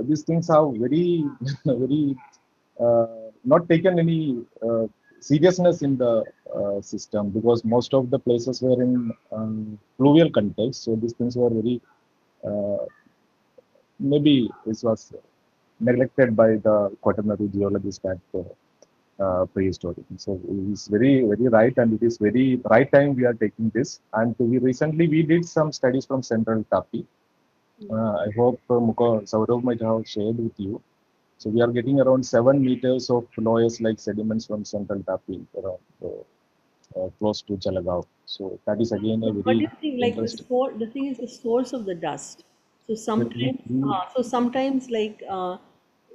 these things have very, very not taken any seriousness in the system, because most of the places were in fluvial context. So these things were very, uh, maybe this was neglected by the quaternary geologists at prehistoric. So it is very right, and it is very right time we are taking this. And we did some studies from Central Tapi. I hope Saurav might have shared with you. So we are getting around 7 meters of loess-like sediments from Central Tapi, around close to Jalagaon. So that is again a What do very you think? Like interesting. the thing is the source of the dust. So But sometimes, like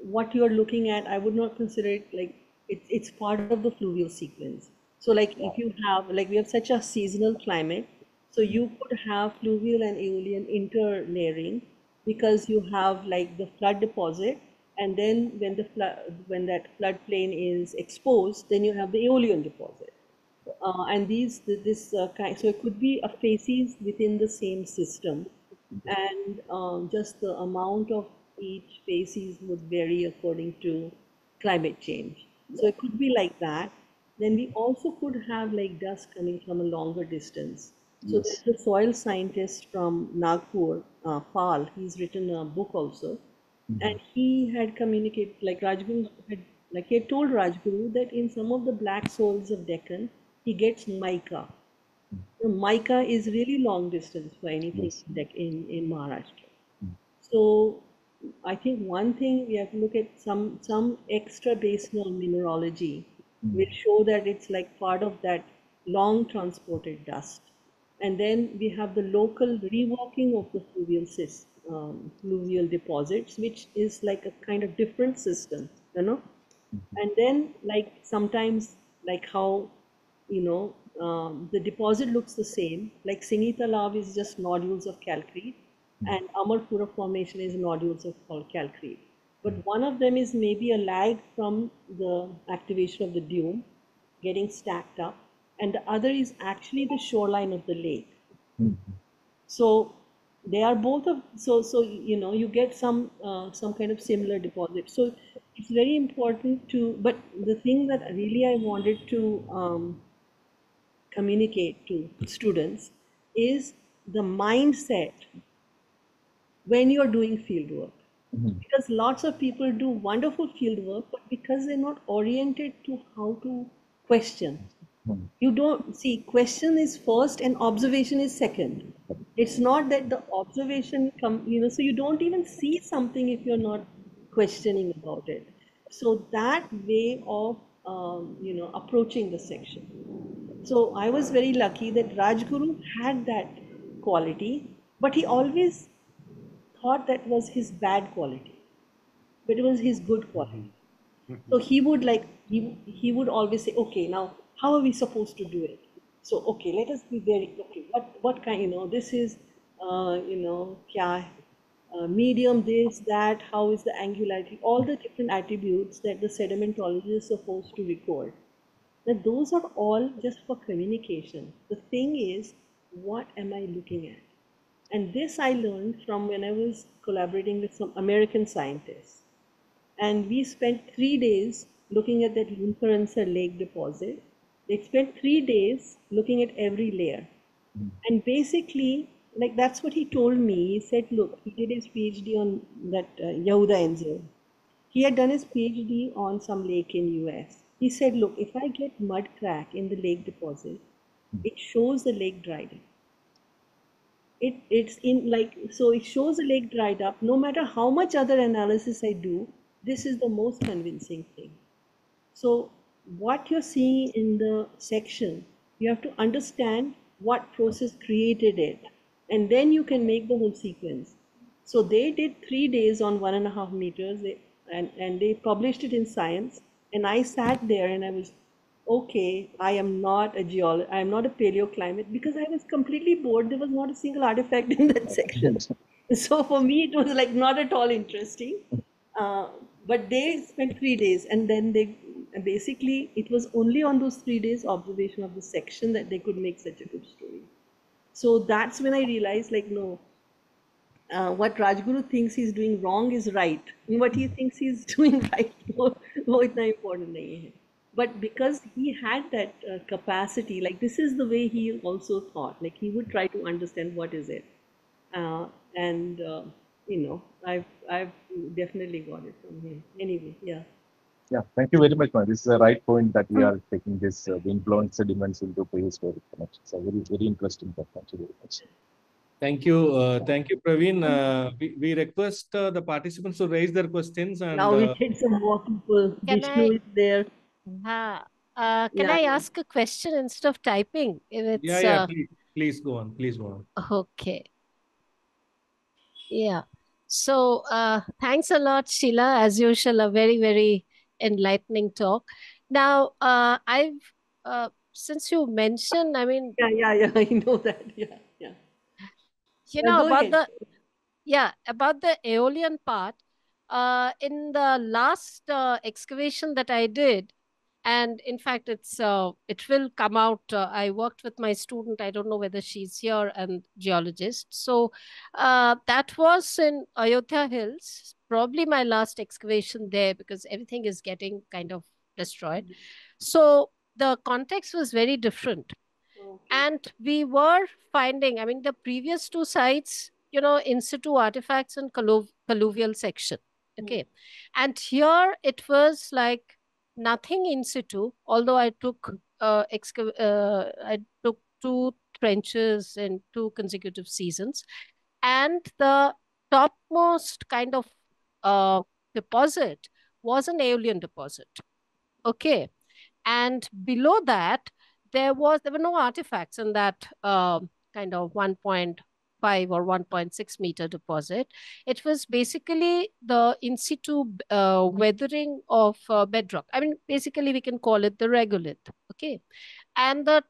what you are looking at, I would not consider it like it's part of the fluvial sequence. So like if you have like we have such a seasonal climate, so you could have fluvial and aeolian interlayering because you have like the flood deposit, and then when that floodplain is exposed, then you have the aeolian deposit. And this kind, so it could be a facies within the same system, and just the amount of each facies would vary according to climate change. So it could be like that. Then we also could have like dust coming from a longer distance. So Yes. there's a soil scientist from Nagpur, Pal. He's written a book also. And he had communicated, like Rajguru had, like he had told Rajguru that in some of the black soils of Deccan, he gets mica. The mica is really long distance for anything Yes. in Maharashtra. So I think one thing we have to look at some extra basinal mineralogy will show that it's like part of that long transported dust. And then we have the local reworking of the fluvial deposits, which is like a kind of different system, you know. And then like sometimes like how the deposit looks the same, like Singita Lav is just nodules of calcrete and Amarpura formation is nodules of calcrete. But one of them is maybe a lag from the activation of the dune getting stacked up, and the other is actually the shoreline of the lake. So they are both of so you get some kind of similar deposit. So it's very important to. But the thing that really I wanted to communicate to students is the mindset when you're doing field work. Because lots of people do wonderful field work, but because they're not oriented to how to question. You don't see, question is first and observation is second. It's not that the observation so you don't even see something if you're not questioning about it. So that way of approaching the section. So I was very lucky that Rajguru had that quality, but he always thought that was his bad quality, but it was his good quality. So he would he would always say, okay, now how are we supposed to do it? So okay, let us be very okay. What kind, this is kya medium, this, that, how is the angularity, all the different attributes that the sedimentologist is supposed to record. Now those are all just for communication. The thing is, what am I looking at? And this I learned from when I was collaborating with some American scientists. And we spent 3 days looking at that Lunkaransa lake deposit. They spent 3 days looking at every layer. And basically, like that's what he told me. He said, look, he did his PhD on that Yehuda Enzo. He had done his PhD on some lake in US. He said, look, if I get mud crack in the lake deposit, it shows the lake dried up. It's in like, so it shows the lake dried up. No matter how much other analysis I do, this is the most convincing thing. So what you're seeing in the section, you have to understand what process created it, and then you can make the whole sequence. So they did 3 days on 1.5 meters, and they published it in Science. And I sat there and I was, okay, I am not a geologist, I am not a paleoclimate, because I was completely bored. There was not a single artifact in that section. So for me, it was like not at all interesting. Uh, but they spent 3 days, and then they basically, it was only on those 3 days observation of the section that they could make such a good story. So that's when I realized, like, no, what Rajguru thinks he's doing wrong is right. And what he thinks he's doing right, वो इतना important नहीं है. But because he had that capacity, like this is the way he also thought. Like he would try to understand what is it, and I've definitely got it from him. Anyway, yeah. Yeah, thank you very much, ma'am. This is the right point that we are taking this the influence sediments into prehistoric connections. So very, very interesting point. Thank you very much. Thank you, Praveen. We request the participants to raise their questions, and Now we get some more people. Can Vishnu I, is there. can Yeah, I yeah. ask a question instead of typing? If it's yeah, please go on, please go on. okay. Yeah. So thanks a lot, Sheila. As usual, a very, very enlightening talk. Now, since you mentioned, I mean, Yeah. I know that. Yeah, yeah. Go about ahead. the Aeolian part. In the last excavation that I did, and in fact, it will come out. I worked with my student. I don't know whether she's here, and geologist. So that was in Ayodhya Hills. Probably my last excavation there because everything is getting kind of destroyed. So the context was very different. Okay. And we were finding, I mean, the previous two sites, in situ artifacts and colluvial section. Okay. And here it was like nothing in situ, although I took I took 2 trenches in 2 consecutive seasons. And the topmost kind of deposit was an Aeolian deposit. Okay. And below that, there were no artifacts in that kind of 1.5 or 1.6 meter deposit. It was basically the in situ weathering of bedrock. I mean, basically, we can call it the regolith. Okay. And the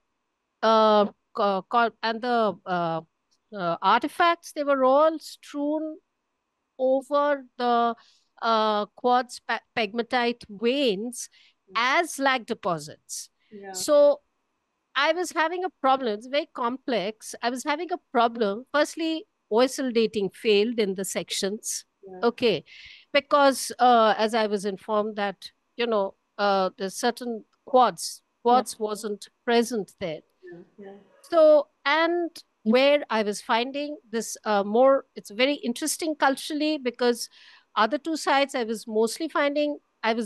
artifacts, they were all strewn over the quartz pegmatite veins as slag deposits. Yeah. So I was having a problem. It's very complex. I was having a problem. Firstly, OSL dating failed in the sections. Yeah. Okay. Because as I was informed that, there's certain quartz wasn't present there. Yeah. So, and where I was finding this it's very interesting culturally, because other 2 sites I was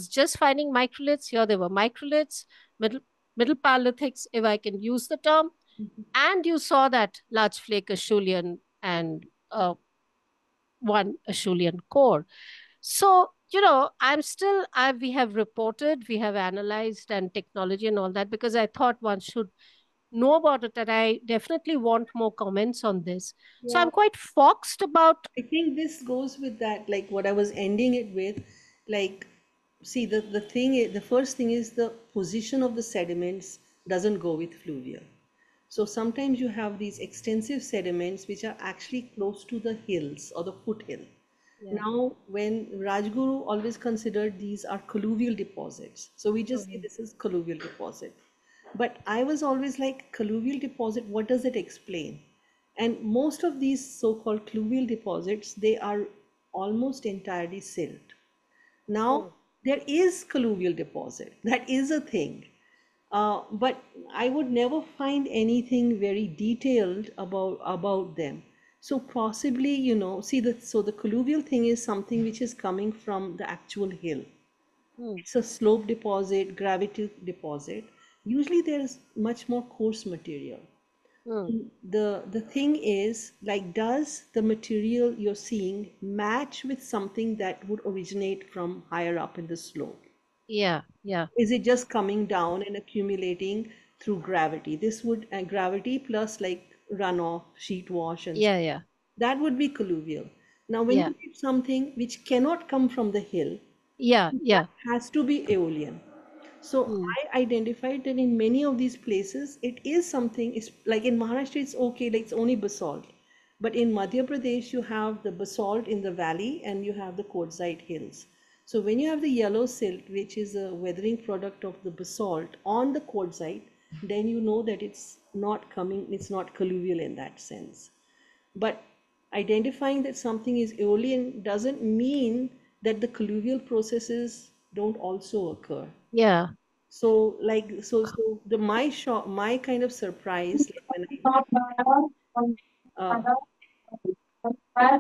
just finding microliths. Here there were microliths, middle Paleolithics, if I can use the term. And you saw that large flake Acheulean and one Acheulean core. So, we have reported, we have analyzed and technology and all that, because I thought one should know about it, and I definitely want more comments on this. So I'm quite foxed about. I think this goes with that, like what I was ending it with, like, see, the first thing is the position of the sediments doesn't go with fluvial. So sometimes you have these extensive sediments which are actually close to the hills or the foothill. Yeah. Now, when Rajguru always considered these are colluvial deposits, so we just say this is colluvial deposit. But I was always like, colluvial deposit, what does it explain? And most of these so-called colluvial deposits, they are almost entirely silt. Now, there is colluvial deposit, that is a thing. But I would never find anything very detailed about them. So possibly, so the colluvial thing is something which is coming from the actual hill. It's a slope deposit, gravity deposit. Usually there is much more coarse material. The thing is, like, does the material you're seeing match with something that would originate from higher up in the slope? Yeah. Is it just coming down and accumulating through gravity? This would gravity plus like runoff, sheet wash, and Yeah. that would be colluvial. Now, when Yeah. you get something which cannot come from the hill, Yeah. has to be Aeolian. So I identified that in many of these places, it is something, it's like in Maharashtra, it's okay, like it's only basalt. But in Madhya Pradesh, you have the basalt in the valley and you have the quartzite hills. So when you have the yellow silt, which is a weathering product of the basalt on the quartzite, then you know that it's not colluvial in that sense. But identifying that something is Aeolian doesn't mean that the colluvial processes don't also occur. Yeah. So my kind of surprise, like when I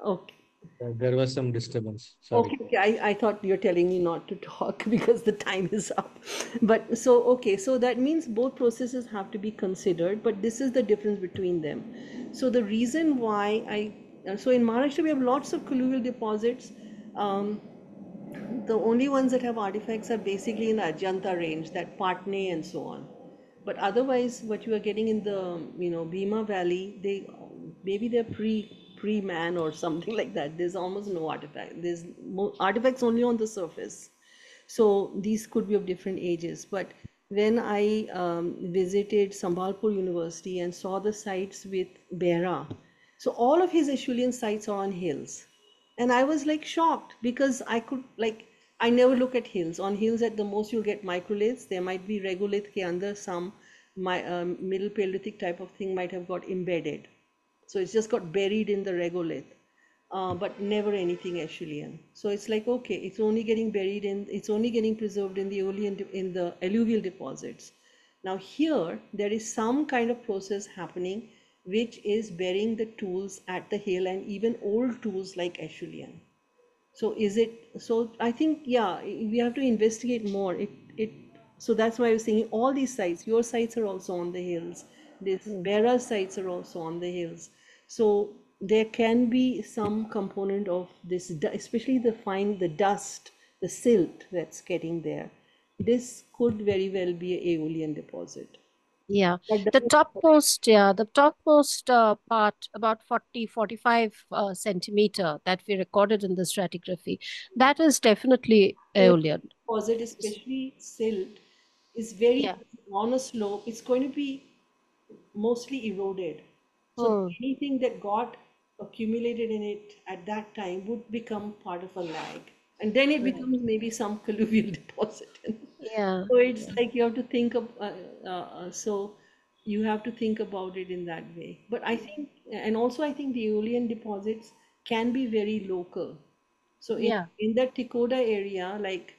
okay. There was some disturbance. Sorry. Okay, I thought you're telling me not to talk because the time is up. But so that means both processes have to be considered, but this is the difference between them. So the reason why so in Maharashtra we have lots of colluvial deposits. The only ones that have artifacts are basically in the Ajanta range, that Patne and so on. But otherwise, what you are getting in the Bhima Valley, they're pre-man or something like that. There's almost no artifact. There's artifacts only on the surface. So these could be of different ages. But when I visited Sambhalpur University and saw the sites with Behra, so all of his Acheulean sites are on hills. And I was like shocked because I never look at hills. On hills, at the most, you'll get microliths. There might be regolith ke andar some middle Paleolithic type of thing might have got embedded. So it's just got buried in the regolith, but never anything Acheulean. So it's like, okay, it's only getting preserved in the alluvial deposits. Now here, there is some kind of process happening which is burying the tools at the hill and even old tools like Aeolian. So is it, so I think, yeah, we have to investigate more. So that's why I was saying all these sites, your sites are also on the hills. This Bera sites are also on the hills. So there can be some component of this, especially the dust, the silt that's getting there. This could very well be an Aeolian deposit. Yeah, But the topmost part, about 40, 45 centimeter that we recorded in the stratigraphy, that is definitely the Aeolian. deposit, especially silt, is very Yeah. on a slope. It's going to be mostly eroded. So Hmm. anything that got accumulated in it at that time would become part of a lag. And then it Right. becomes maybe some colluvial deposit. Yeah. So it's Yeah. like you have to think of, so you have to think about it in that way. But I think, and also I think the Aeolian deposits can be very local. So Yeah. in that Ticoda area, like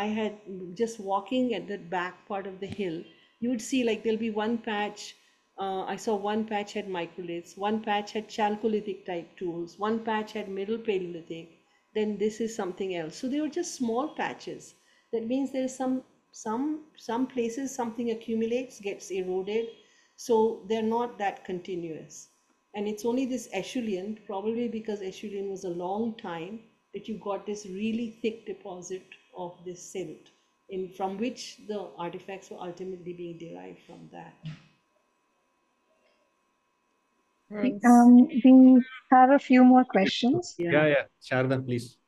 I had just walking at the back part of the hill, you would see like there'll be one patch. I saw one patch had microliths, one patch had chalcolithic type tools, one patch had middle Paleolithic. Then this is something else. So they were just small patches. That means there is some places something accumulates, gets eroded, so they're not that continuous. And it's only this Aeolian, probably because Aeolian was a long time, that you got this really thick deposit of this silt, from which the artifacts were ultimately being derived from that. Thanks. We have a few more questions. Yeah. Sharda, please.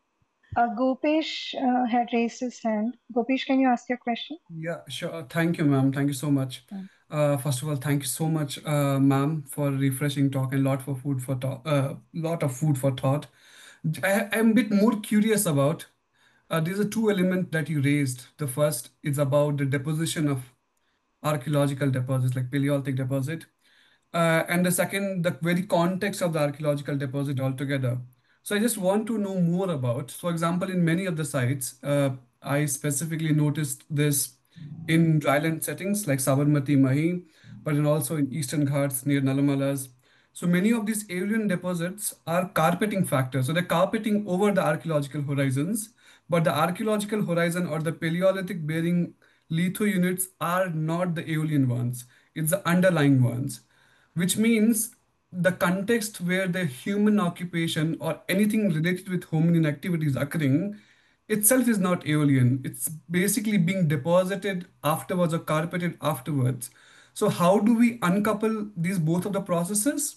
Gopesh had raised his hand. Gopesh, can you ask your question? Yeah, sure. Thank you, ma'am. Thank you so much. First of all, thank you so much, ma'am, for refreshing talk and lot of food for thought. I'm a bit more curious about these are two elements that you raised. The first is about the deposition of archaeological deposits, like Paleolithic deposit. And the second, the very context of the archaeological deposit altogether. So I just want to know more about, for example, in many of the sites, I specifically noticed this in dryland settings like Sabarmati, Mahi, but then also in Eastern Ghats near Nalamalas. So many of these alien deposits are carpeting factors. So they're carpeting over the archaeological horizons, but the archaeological horizon or the Paleolithic bearing litho units are not the Aeolian ones. It's the underlying ones, which means the context where the human occupation or anything related with hominin activity is occurring itself is not Aeolian. It's basically being deposited afterwards or carpeted afterwards. So how do we uncouple these both of the processes?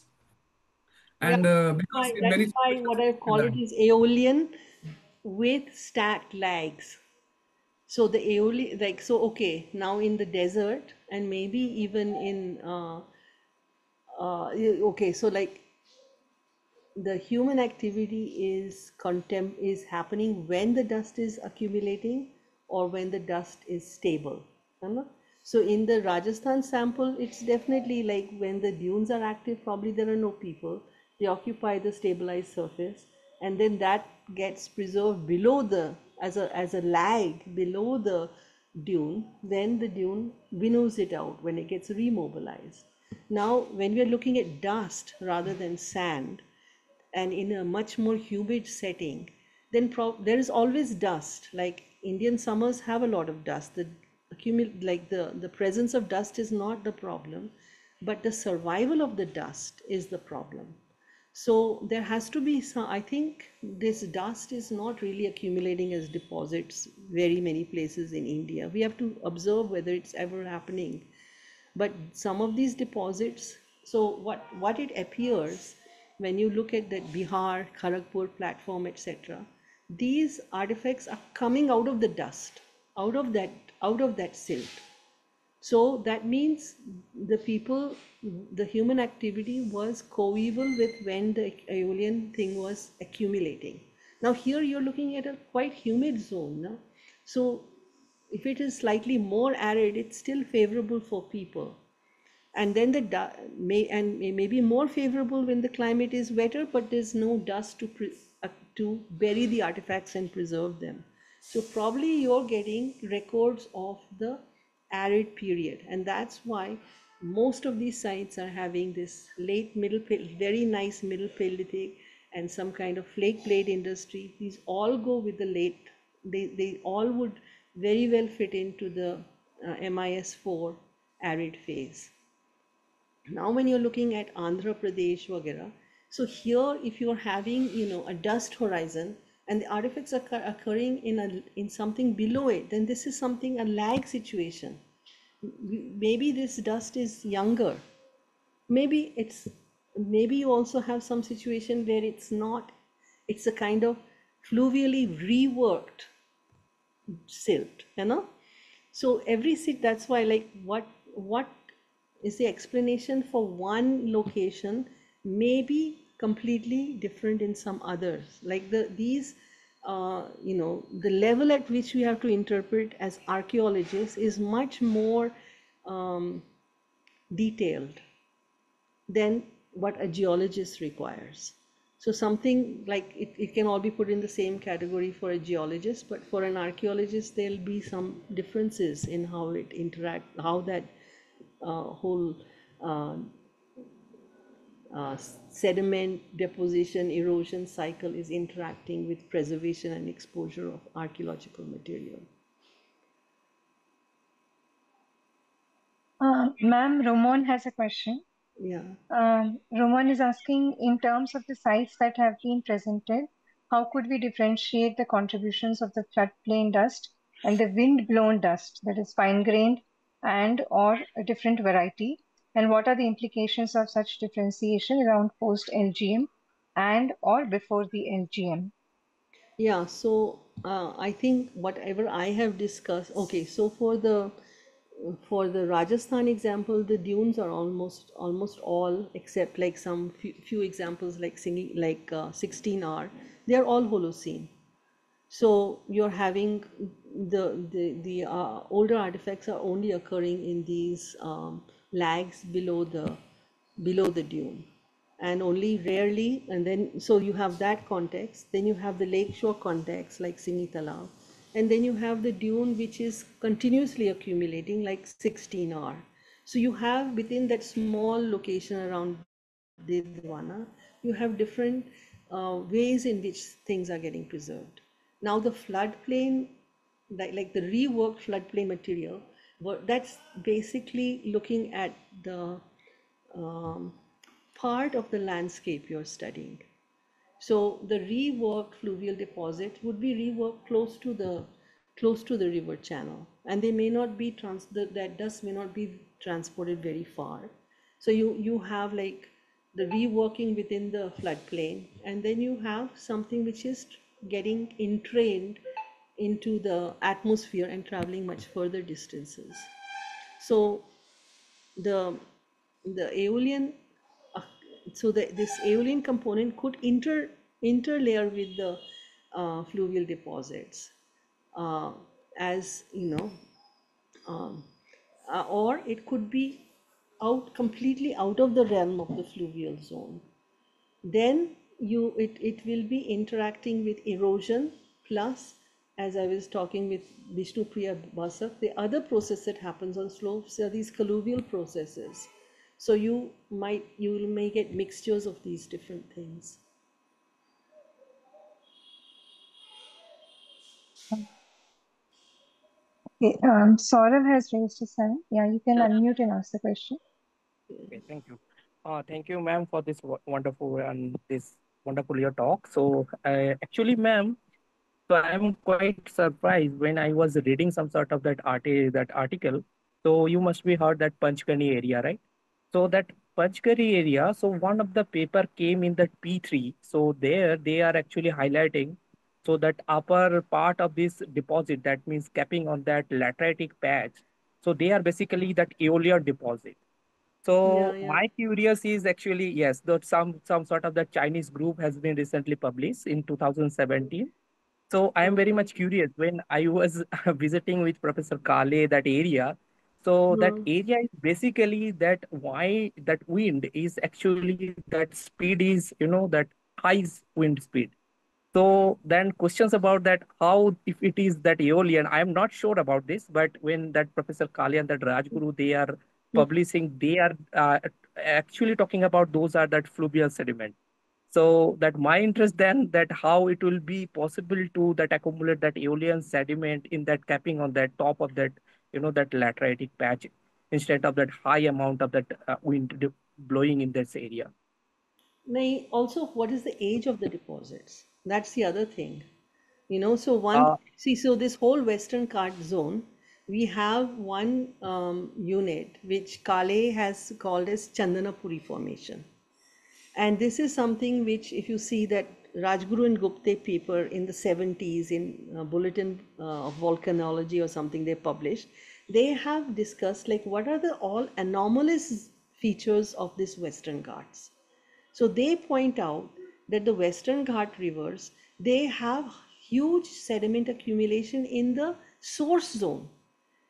Yeah, And because in that's many why what I call it is Aeolian with stacked lags. So the Aeolian, like, so okay, now in the desert and maybe even in, okay, so like the human activity is happening when the dust is accumulating or when the dust is stable. है So in the Rajasthan sample, it's definitely like when the dunes are active, probably there are no people. They occupy the stabilized surface, and then that gets preserved below the as a lag below the dune. Then the dune winnows it out when it gets remobilized. Now, when we are looking at dust rather than sand, and in a much more humid setting, then there is always dust. Like Indian summers have a lot of dust. The presence of dust is not the problem, but the survival of the dust is the problem. So there has to be some, I think this dust is not really accumulating as deposits very many places in India. We have to observe whether it's ever happening. But some of these deposits, so what it appears when you look at that Bihar, Kharagpur platform, etc., these artifacts are coming out of the dust, out of that silt. So that means the human activity was coeval with when the Aeolian thing was accumulating. Now here you're looking at a quite humid zone. No? So if it is slightly more arid, it's still favorable for people. And then may be more favorable when the climate is wetter, but there's no dust to bury the artifacts and preserve them. So probably you're getting records of the arid period, and that's why most of these sites are having this late middle, very nice middle Paleolithic and some kind of flake plate industry. These all go with the late, they all would very well fit into the MIS4 arid phase. Now when you're looking at Andhra Pradesh, Vagera, so here if you're having, a dust horizon and the artifacts are occurring in something below it, then this is something, a lag situation. Maybe this dust is younger. Maybe you also have some situation where it's not, it's a kind of fluvially reworked silt, so every sit, that's why, like, what is the explanation for one location may be completely different in some others, like these the level at which we have to interpret as archaeologists is much more detailed than what a geologist requires. So something like it can all be put in the same category for a geologist, but for an archaeologist, there'll be some differences in how it interact, how that whole sediment deposition, erosion cycle is interacting with preservation and exposure of archaeological material. Ma'am, Roman has a question. Yeah. Roman is asking, in terms of the sites that have been presented, how could we differentiate the contributions of the floodplain dust and the wind-blown dust, that is fine-grained and or a different variety? And what are the implications of such differentiation around post-LGM and or before the LGM? Yeah, so I think whatever I have discussed, okay, so for the Rajasthan example, the dunes are almost all, except like some few examples like 16R, they are all Holocene. So you're having the older artifacts are only occurring in these lags below the dune, and only rarely. And then so you have that context. Then you have the lakeshore context like Singhi Talab, and then you have the dune which is continuously accumulating like 16R. So you have within that small location around Didwana, you have different ways in which things are getting preserved. Now the floodplain, like the reworked floodplain material, that's basically looking at the part of the landscape you're studying. So the reworked fluvial deposit would be reworked close to the river channel, and they may not be that dust may not be transported very far. So you have like the reworking within the floodplain, and then you have something which is getting entrained into the atmosphere and traveling much further distances. So the Aeolian, uh, so this Aeolian component could interlayer with the fluvial deposits, uh, as um, or it could be completely out of the realm of the fluvial zone. Then it will be interacting with erosion plus, as I was talking with Vishnu Priya Basak, the other process that happens on slopes are these colluvial processes. So you may get mixtures of these different things. Okay, Saurav has raised his hand. Yeah, you can unmute and ask the question. Okay, thank you. Thank you, ma'am, for this wonderful and this wonderful your talk. So, actually, ma'am, so I'm quite surprised when I was reading some sort of that article. So you must be heard that Panchgani area, right? So that Panchgani area. So one of the paper came in that P3. So there they are actually highlighting. So that upper part of this deposit, that means capping on that lateritic patch. So they are basically that Aeolian deposit. Yeah, So yeah. my curious is actually yes, that some sort of the Chinese group has been recently published in 2017. So I am very Okay. much curious when I was visiting with Professor Kale that area. So that Hmm. area is basically that why that wind is actually that speed is that high wind speed. So then questions about that how if it is that Aeolian, I am not sure about this, but when that Professor Kale and that Rajguru they are publishing, they are actually talking about those are that fluvial sediment. So that my interest then that how it will be possible to that accumulate that Aeolian sediment in that capping on that top of that, that lateritic patch instead of that high amount of that wind blowing in this area. Also, what is the age of the deposits? That's the other thing. So so this whole Western Cart zone, we have one unit which Kale has called as Chandanapuri Formation. And this is something which, if you see that Rajguru and Gupte paper in the 70s in Bulletin of Volcanology or something they published, they have discussed like what are the all anomalous features of this Western Ghats. So they point out that the Western Ghat rivers, they have huge sediment accumulation in the source zone.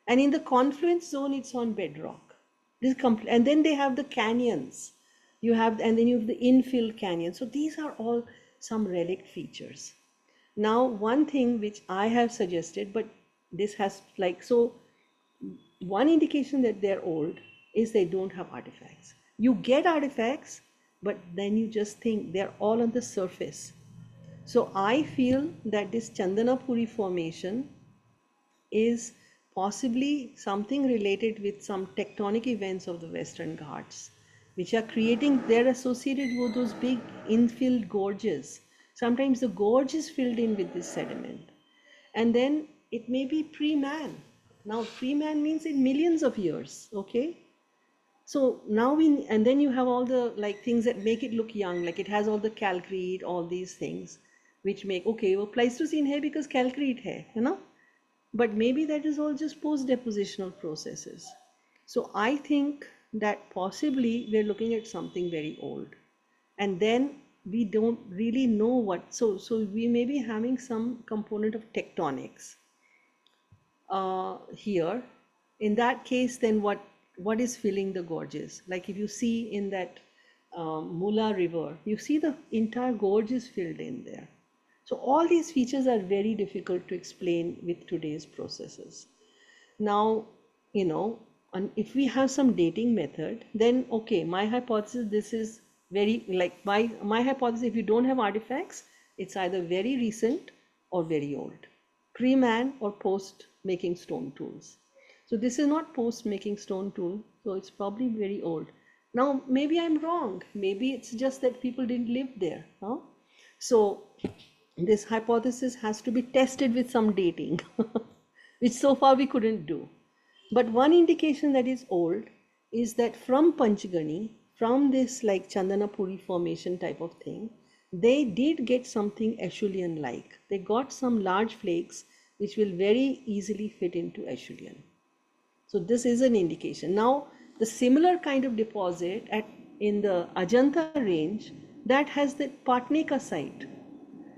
And in the confluence zone, it's on bedrock. And then they have the canyons. And then you have the infill canyon. So these are all some relic features. Now, one thing which I have suggested, but this has one indication that they're old is they don't have artifacts. You get artifacts, but then you just think they're all on the surface. So I feel that this Chandanapuri formation is possibly something related with some tectonic events of the Western Ghats, which are creating, they're associated with those big infilled gorges. Sometimes the gorge is filled in with this sediment. And then it may be pre-man. Now pre-man means in millions of years, okay? So now and then you have all the things that make it look young, like it has all the calcrete, all these things, which make, okay, well, Pleistocene hai because calcrete hai, But maybe that is all just post-depositional processes. So I think that possibly we're looking at something very old. And then we don't really know what, so we may be having some component of tectonics here. In that case, then what is filling the gorges? Like if you see in that Mula River, you see the entire gorge is filled in there. So all these features are very difficult to explain with today's processes. Now, and if we have some dating method, then okay, my hypothesis, this is very my hypothesis, if you don't have artifacts, it's either very recent or very old, pre-man or post making stone tools. So this is not post making stone tool, so it's probably very old. Now maybe I'm wrong, maybe it's just that people didn't live there, So this hypothesis has to be tested with some dating, which so far we couldn't do. But one indication that is old is that from Panchgani, from this Chandanapuri formation type of thing, they did get something Aeolian-like. They got some large flakes which will very easily fit into Aeolian. So this is an indication. Now, the similar kind of deposit in the Ajanta range, that has the Patneka site.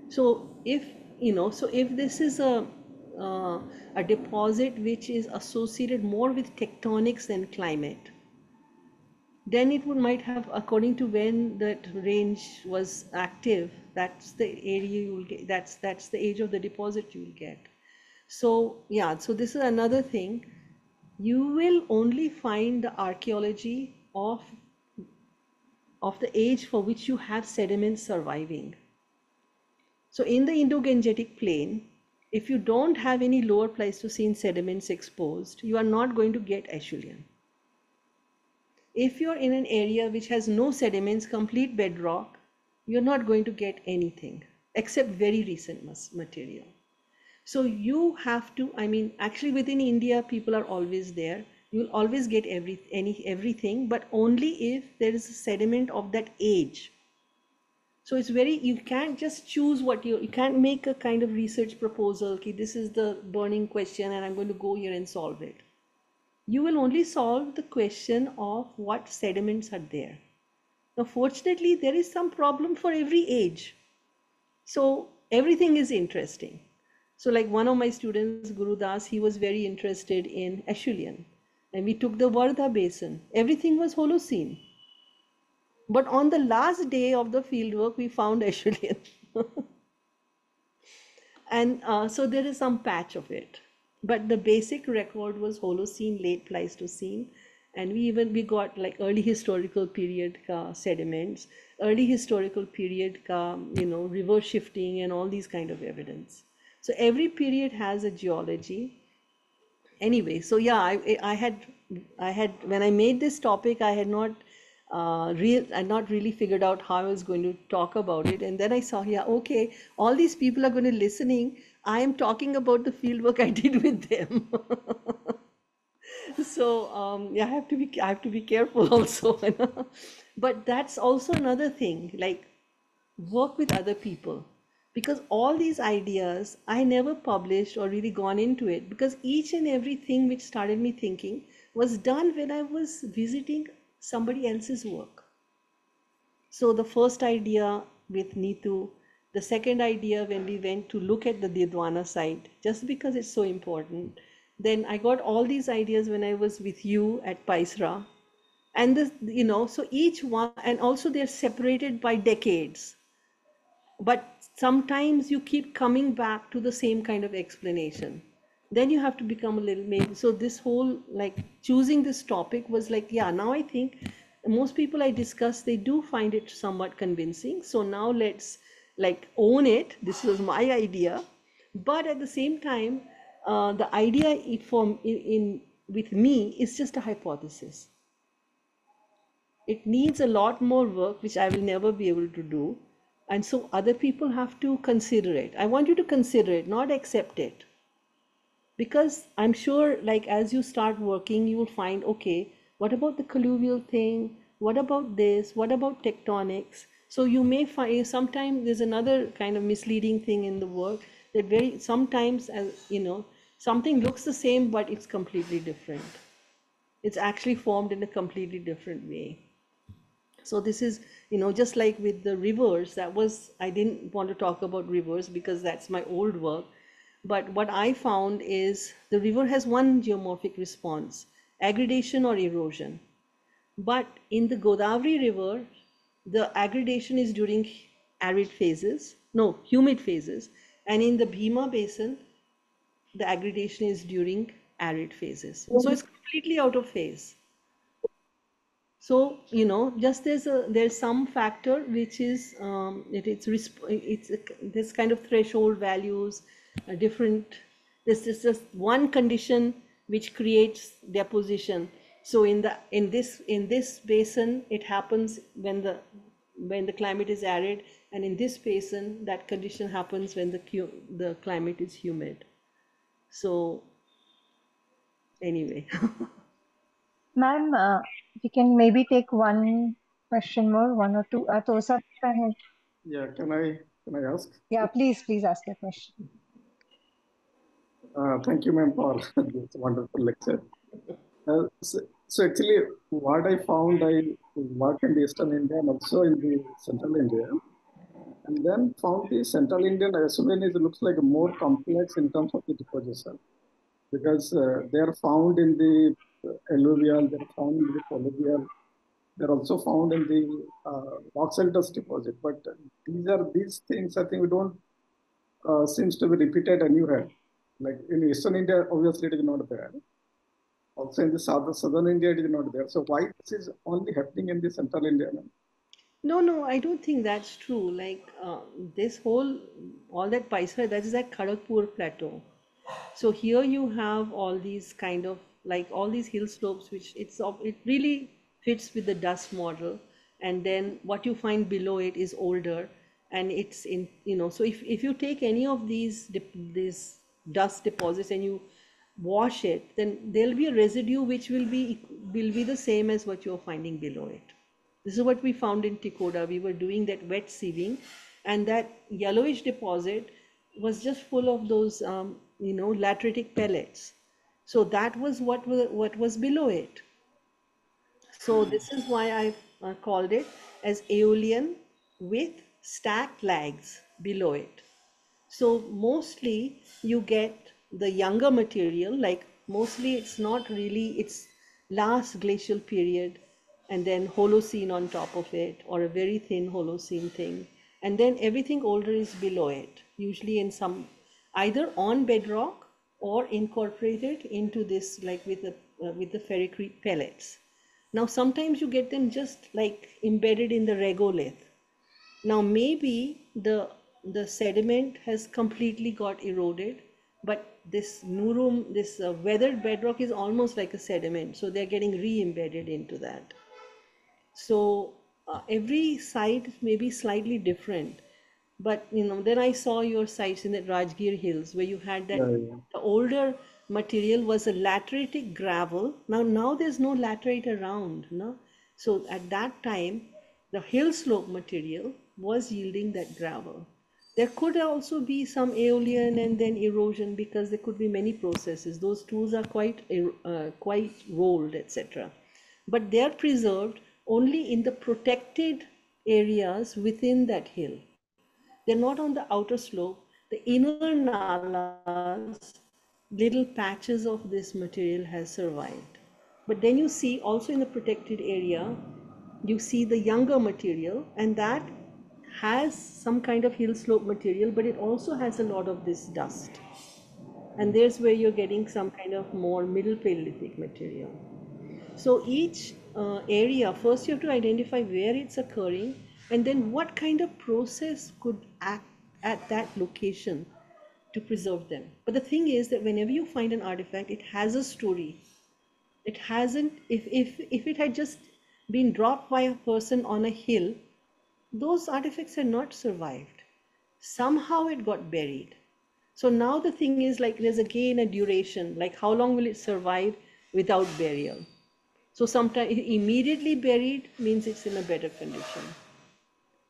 So if this is a deposit which is associated more with tectonics than climate, then it might have, according to when that range was active, that's the area you will get, that's the age of the deposit you will get. So yeah, so this is another thing. You will only find the archaeology of the age for which you have sediments surviving. So in the Indo-Gangetic plain, if you don't have any lower Pleistocene sediments exposed, you are not going to get Aeolian. If you're in an area which has no sediments, complete bedrock, you're not going to get anything except very recent material. So you have to, actually within India, people are always there. You'll always get everything, but only if there is a sediment of that age. So it's you can't just choose you can't make a kind of research proposal, okay, this is the burning question and I'm going to go here and solve it. You will only solve the question of what sediments are there. Now, fortunately, there is some problem for every age. So everything is interesting. So like one of my students, Guru Das, he was very interested in Aeolian. And we took the Vardha basin. Everything was Holocene. But on the last day of the fieldwork, we found Aeolian. And so there is some patch of it. But the basic record was Holocene, late Pleistocene. And we got like early historical period sediments, early historical period river shifting and all these kind of evidence. So every period has a geology. Anyway, so yeah, I had when I made this topic, I had not really figured out how I was going to talk about it. And then I saw, yeah, okay, all these people are going to listening. I am talking about the field work I did with them. So yeah, I have to be careful also. But that's also another thing, like work with other people, because all these ideas I never published or really gone into it, because each and everything which started me thinking was done when I was visiting somebody else's work. So the first idea with Neetu, the second idea when we went to look at the Didwana site, just because it's so important. Then I got all these ideas when I was with you at Paisra. And this, so each one, and also they're separated by decades. But sometimes you keep coming back to the same kind of explanation. Then you have to become a little, maybe. So this whole, like, choosing this topic was like, yeah, now I think most people I discuss, they do find it somewhat convincing. So now let's like own it. This was my idea. But at the same time, the idea with me is just a hypothesis. It needs a lot more work, which I will never be able to do. And so other people have to consider it. I want you to consider it, not accept it. Because I'm sure, like, as you start working, you will find, okay, what about the colluvial thing? What about this? What about tectonics? So you may find sometimes there's another kind of misleading thing in the work that sometimes, something looks the same, but it's completely different. It's actually formed in a completely different way. So this is, just like with the rivers, I didn't want to talk about rivers because that's my old work. But what I found is the river has one geomorphic response, aggradation or erosion. But in the Godavari River, the aggradation is during humid phases. And in the Bhima Basin, the aggradation is during arid phases. So it's completely out of phase. So just there's some factor which is this kind of threshold values different. This is just one condition which creates deposition. So in this basin it happens when the climate is arid, and in this basin that condition happens when the climate is humid. So anyway. Ma'am, we can maybe take one question more, one or two. Tosa, ahead. Yeah, can I ask? Yeah, please ask your question. Thank you, ma'am, for this wonderful lecture. So actually, what I found, I work in the Eastern India and also in the Central India, and then found the Central Indian Aeolian looks like more complex in terms of the deposition, because they are found in the alluvial, they are found in the colluvial, they are also found in the rock shelters deposit. But these things I think we don't seems to be repeated anywhere. Like in Eastern India, obviously it is not there. Also in the southern India, it is not there. So why this is only happening in the Central India? No, I don't think that's true. Like all that Paisra, that is that Kharagpur plateau. So here you have all these kind of like all these hill slopes, which it really fits with the dust model. And then what you find below it is older, and it's in So if you take any of these dust deposits and you wash it, then there'll be a residue which will be the same as what you're finding below it. This is what we found in Tikoda. We were doing that wet sieving, and that yellowish deposit was just full of those, lateritic pellets. So that was what was below it. So this is why I called it as Aeolian with stacked lags below it. So mostly you get the younger material, like mostly it's last glacial period, and then Holocene on top of it, or a very thin Holocene thing. And then everything older is below it, usually either on bedrock or incorporated into this, like with with the ferricrete pellets. Now sometimes you get them just like embedded in the regolith. Now maybe the sediment has completely got eroded, but this murum, this weathered bedrock is almost like a sediment, so they're getting re-embedded into that. So every site may be slightly different, but then I saw your sites in the Rajgir Hills where you had that the older material was a lateritic gravel. Now there's no laterite around, no. So at that time, the hill slope material was yielding that gravel. There could also be some aeolian and then erosion because there could be many processes. Those tools are quite rolled, etc. But they are preserved only in the protected areas within that hill. They're not on the outer slope. The inner nalas, little patches of this material has survived. But then you see also in the protected area, you see the younger material, and that has some kind of hill slope material, but it also has a lot of this dust. And there's where you're getting some kind of more middle Paleolithic material. So each area, first you have to identify where it's occurring and then what kind of process could act at that location to preserve them. But the thing is that whenever you find an artifact, it has a story. It hasn't, if it had just been dropped by a person on a hill, those artifacts had not survived. Somehow it got buried. So now the thing is like there's again a duration, like how long will it survive without burial? So sometimes immediately buried means it's in a better condition.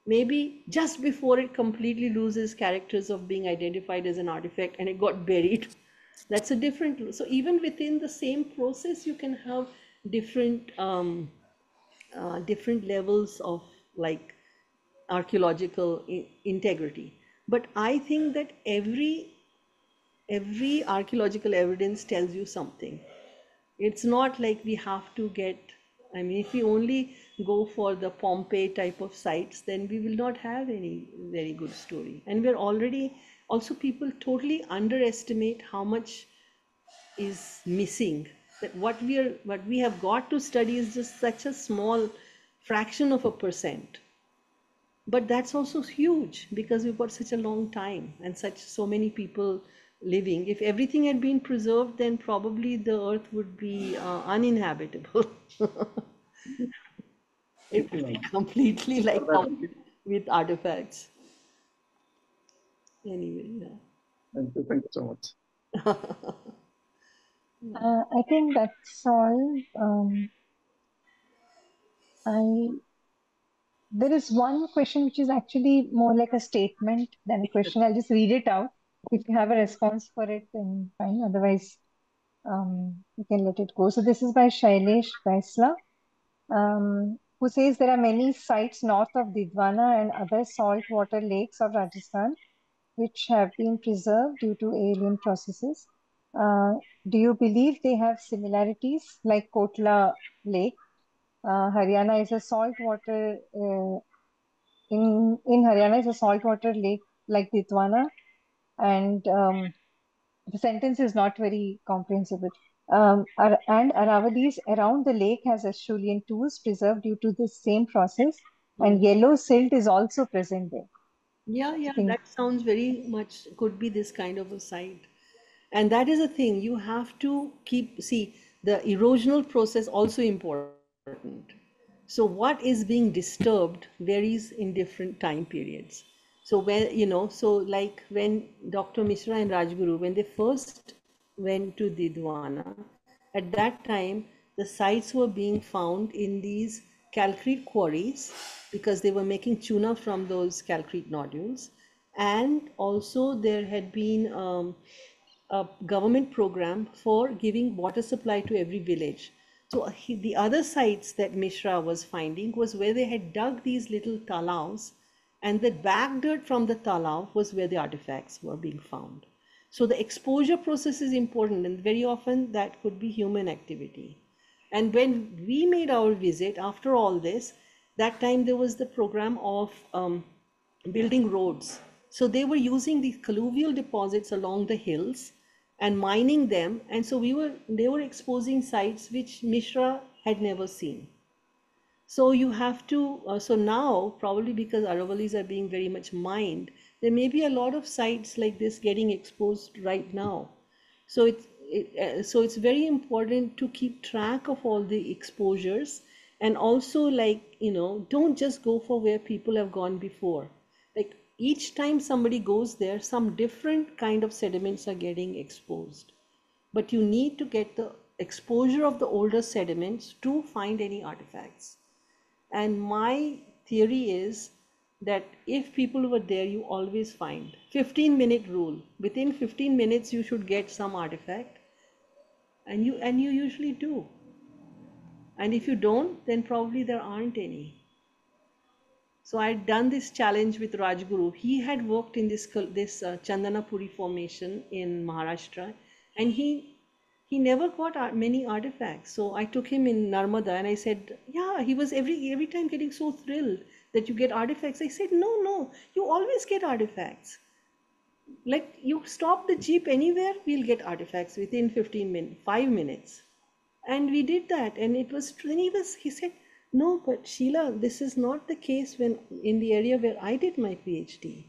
Maybe just before it completely loses characters of being identified as an artifact and it got buried, that's a different. So even within the same process, you can have different different levels of like archaeological integrity. But I think that every archaeological evidence tells you something. It's not like we have to get, I mean, if we only go for the Pompeii type of sites, then we will not have any very good story. And we're already, also people totally underestimate how much is missing. That what we have got to study is just such a small fraction of a percent. But that's also huge because we've got such a long time and so many people living. If everything had been preserved, then probably the earth would be uninhabitable. It would be completely like with artifacts. Anyway, yeah. Thank you so much. I think that's all. There is one question which is actually more like a statement than a question. I'll just read it out. If you have a response for it, then fine. Otherwise, you can let it go. So this is by Shailesh Vaisla, who says there are many sites north of Didwana and other saltwater lakes of Rajasthan which have been preserved due to Aeolian processes. Do you believe they have similarities like Kotla Lake? Haryana is a saltwater in Haryana is a saltwater lake like Didwana, and the sentence is not very comprehensible. And Aravali's around the lake has Acheulean tools preserved due to the same process, and yellow silt is also present there. Yeah, that sounds very much could be this kind of a site. And that is a thing you have to see the erosional process also important. So what is being disturbed varies in different time periods. So when, so like when Dr. Mishra and Rajguru, when they first went to Didwana, at that time, the sites were being found in these calcrete quarries because they were making tuna from those calcrete nodules. And also there had been a government program for giving water supply to every village. So the other sites that Mishra was finding was where they had dug these little talaus, and the back dirt from the talau was where the artifacts were being found. So the exposure process is important, and very often that could be human activity. And when we made our visit, after all this, that time there was the program of building roads. So they were using these colluvial deposits along the hills and mining them. And so they were exposing sites which Mishra had never seen. So you have to, so now probably because Aravalis are being very much mined, there may be a lot of sites like this getting exposed right now. So it's very important to keep track of all the exposures, and also, like, don't just go for where people have gone before. Like, each time somebody goes there, some different kind of sediments are getting exposed. But you need to get the exposure of the older sediments to find any artifacts. And my theory is that if people were there, you always find 15-minute rule. Within 15 minutes, you should get some artifact, and you usually do. And if you don't, then probably there aren't any. So I'd done this challenge with Rajguru. He had worked in this Chandanapuri formation in Maharashtra, and he never got many artifacts. So I took him in Narmada, and I said, yeah, he was every time getting so thrilled that you get artifacts. I said, no, you always get artifacts. Like, you stop the jeep anywhere, we'll get artifacts within 5 minutes. And we did that, and he said, no, but Sheila, this is not the case when in the area where I did my PhD.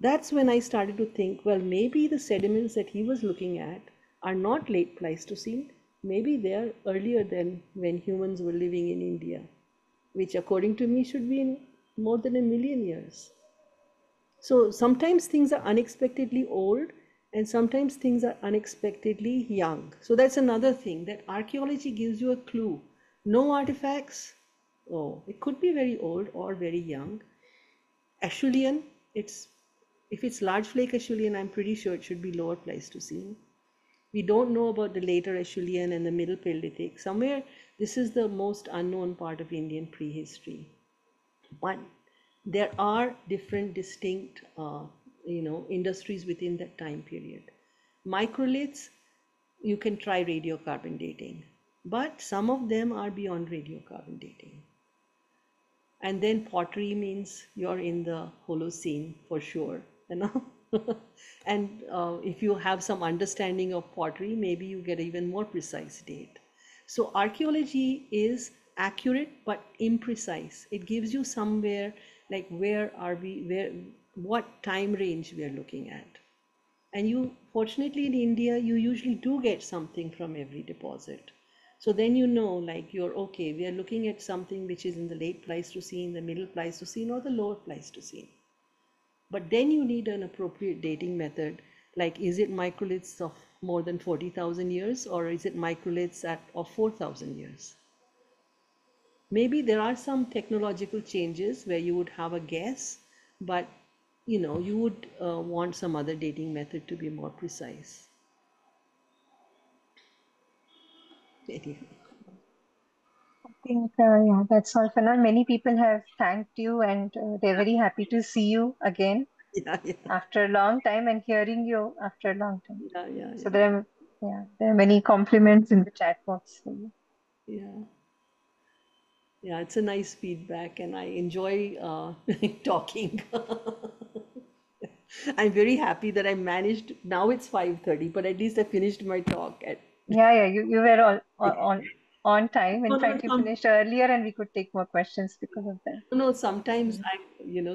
That's when I started to think, well, maybe the sediments that he was looking at are not late Pleistocene. Maybe they are earlier than when humans were living in India, which according to me should be in more than 1 million years. So sometimes things are unexpectedly old, and sometimes things are unexpectedly young. So that's another thing, that archaeology gives you a clue. No artifacts, it could be very old or very young. Aeolian, if it's large flake Aeolian, I'm pretty sure it should be lower Pleistocene. We don't know about the later Aeolian and the middle Paleolithic. Somewhere this is the most unknown part of Indian prehistory. But there are different distinct industries within that time period. Microliths, you can try radiocarbon dating, but some of them are beyond radiocarbon dating. And then pottery means you're in the Holocene for sure, and if you have some understanding of pottery, maybe you get an even more precise date. So archaeology is accurate but imprecise. It gives you somewhere like what time range we are looking at. And fortunately in India, you usually do get something from every deposit. So then like you're okay, we are looking at something which is in the late Pleistocene, the middle Pleistocene, or the lower Pleistocene. But then you need an appropriate dating method, like is it microliths of more than 40,000 years, or is it microliths of 4,000 years? Maybe there are some technological changes where you would have a guess, but you would want some other dating method to be more precise. Anyway. I think, yeah, that's all for now. Many people have thanked you, and they're very happy to see you again after a long time and hearing you after a long time. So there are many compliments in the chat box for you. Yeah, it's a nice feedback, and I enjoy talking. I'm very happy that I managed. Now it's 5:30, but at least I finished my talk at. Yeah, you were all on time. In fact, you finished earlier, and we could take more questions because of that. No, sometimes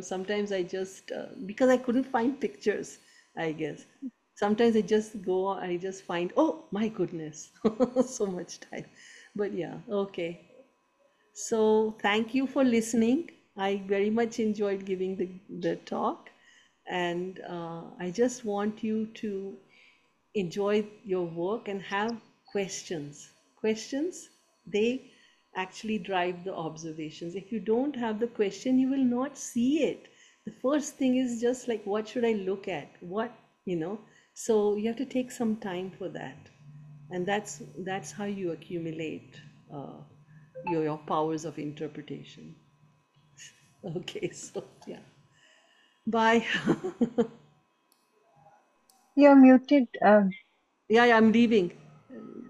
sometimes I just because I couldn't find pictures, I guess. Sometimes I just find, oh my goodness, so much time. But yeah, okay. So thank you for listening. I very much enjoyed giving the talk, and I just want you to enjoy your work and have questions. Questions, they actually drive the observations. If you don't have the question, you will not see it. The first thing is just like, what should I look at? So you have to take some time for that. And that's how you accumulate your powers of interpretation. Okay, so yeah. Bye. You're muted. Yeah, I'm leaving.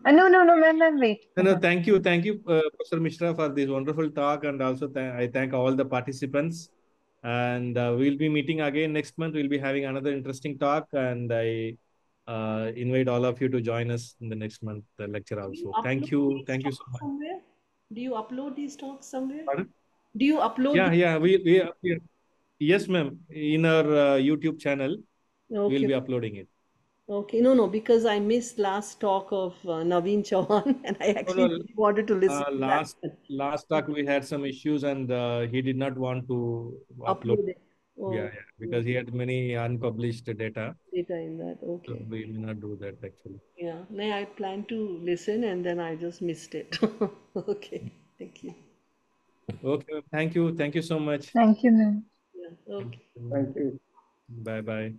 No, ma'am, wait. No, thank you, Professor Mishra, for this wonderful talk, and also I thank all the participants. And we'll be meeting again next month. We'll be having another interesting talk, and I invite all of you to join us in the next month lecture also. Thank you so much. Somewhere? Do you upload these talks somewhere? Pardon? Do you upload? Yeah, yes, ma'am. In our YouTube channel, we'll be uploading it. Okay, no, because I missed last talk of Naveen Chauhan, and I actually really wanted to listen to that. Last talk we had some issues, and he did not want to upload. It. Oh, Yeah, because he had many unpublished data. Data in that, okay. So we may not do that actually. Yeah, no, I planned to listen and then I just missed it. Okay, thank you. Okay, thank you so much. Thank you, ma'am. Yeah, okay. Thank you. Bye.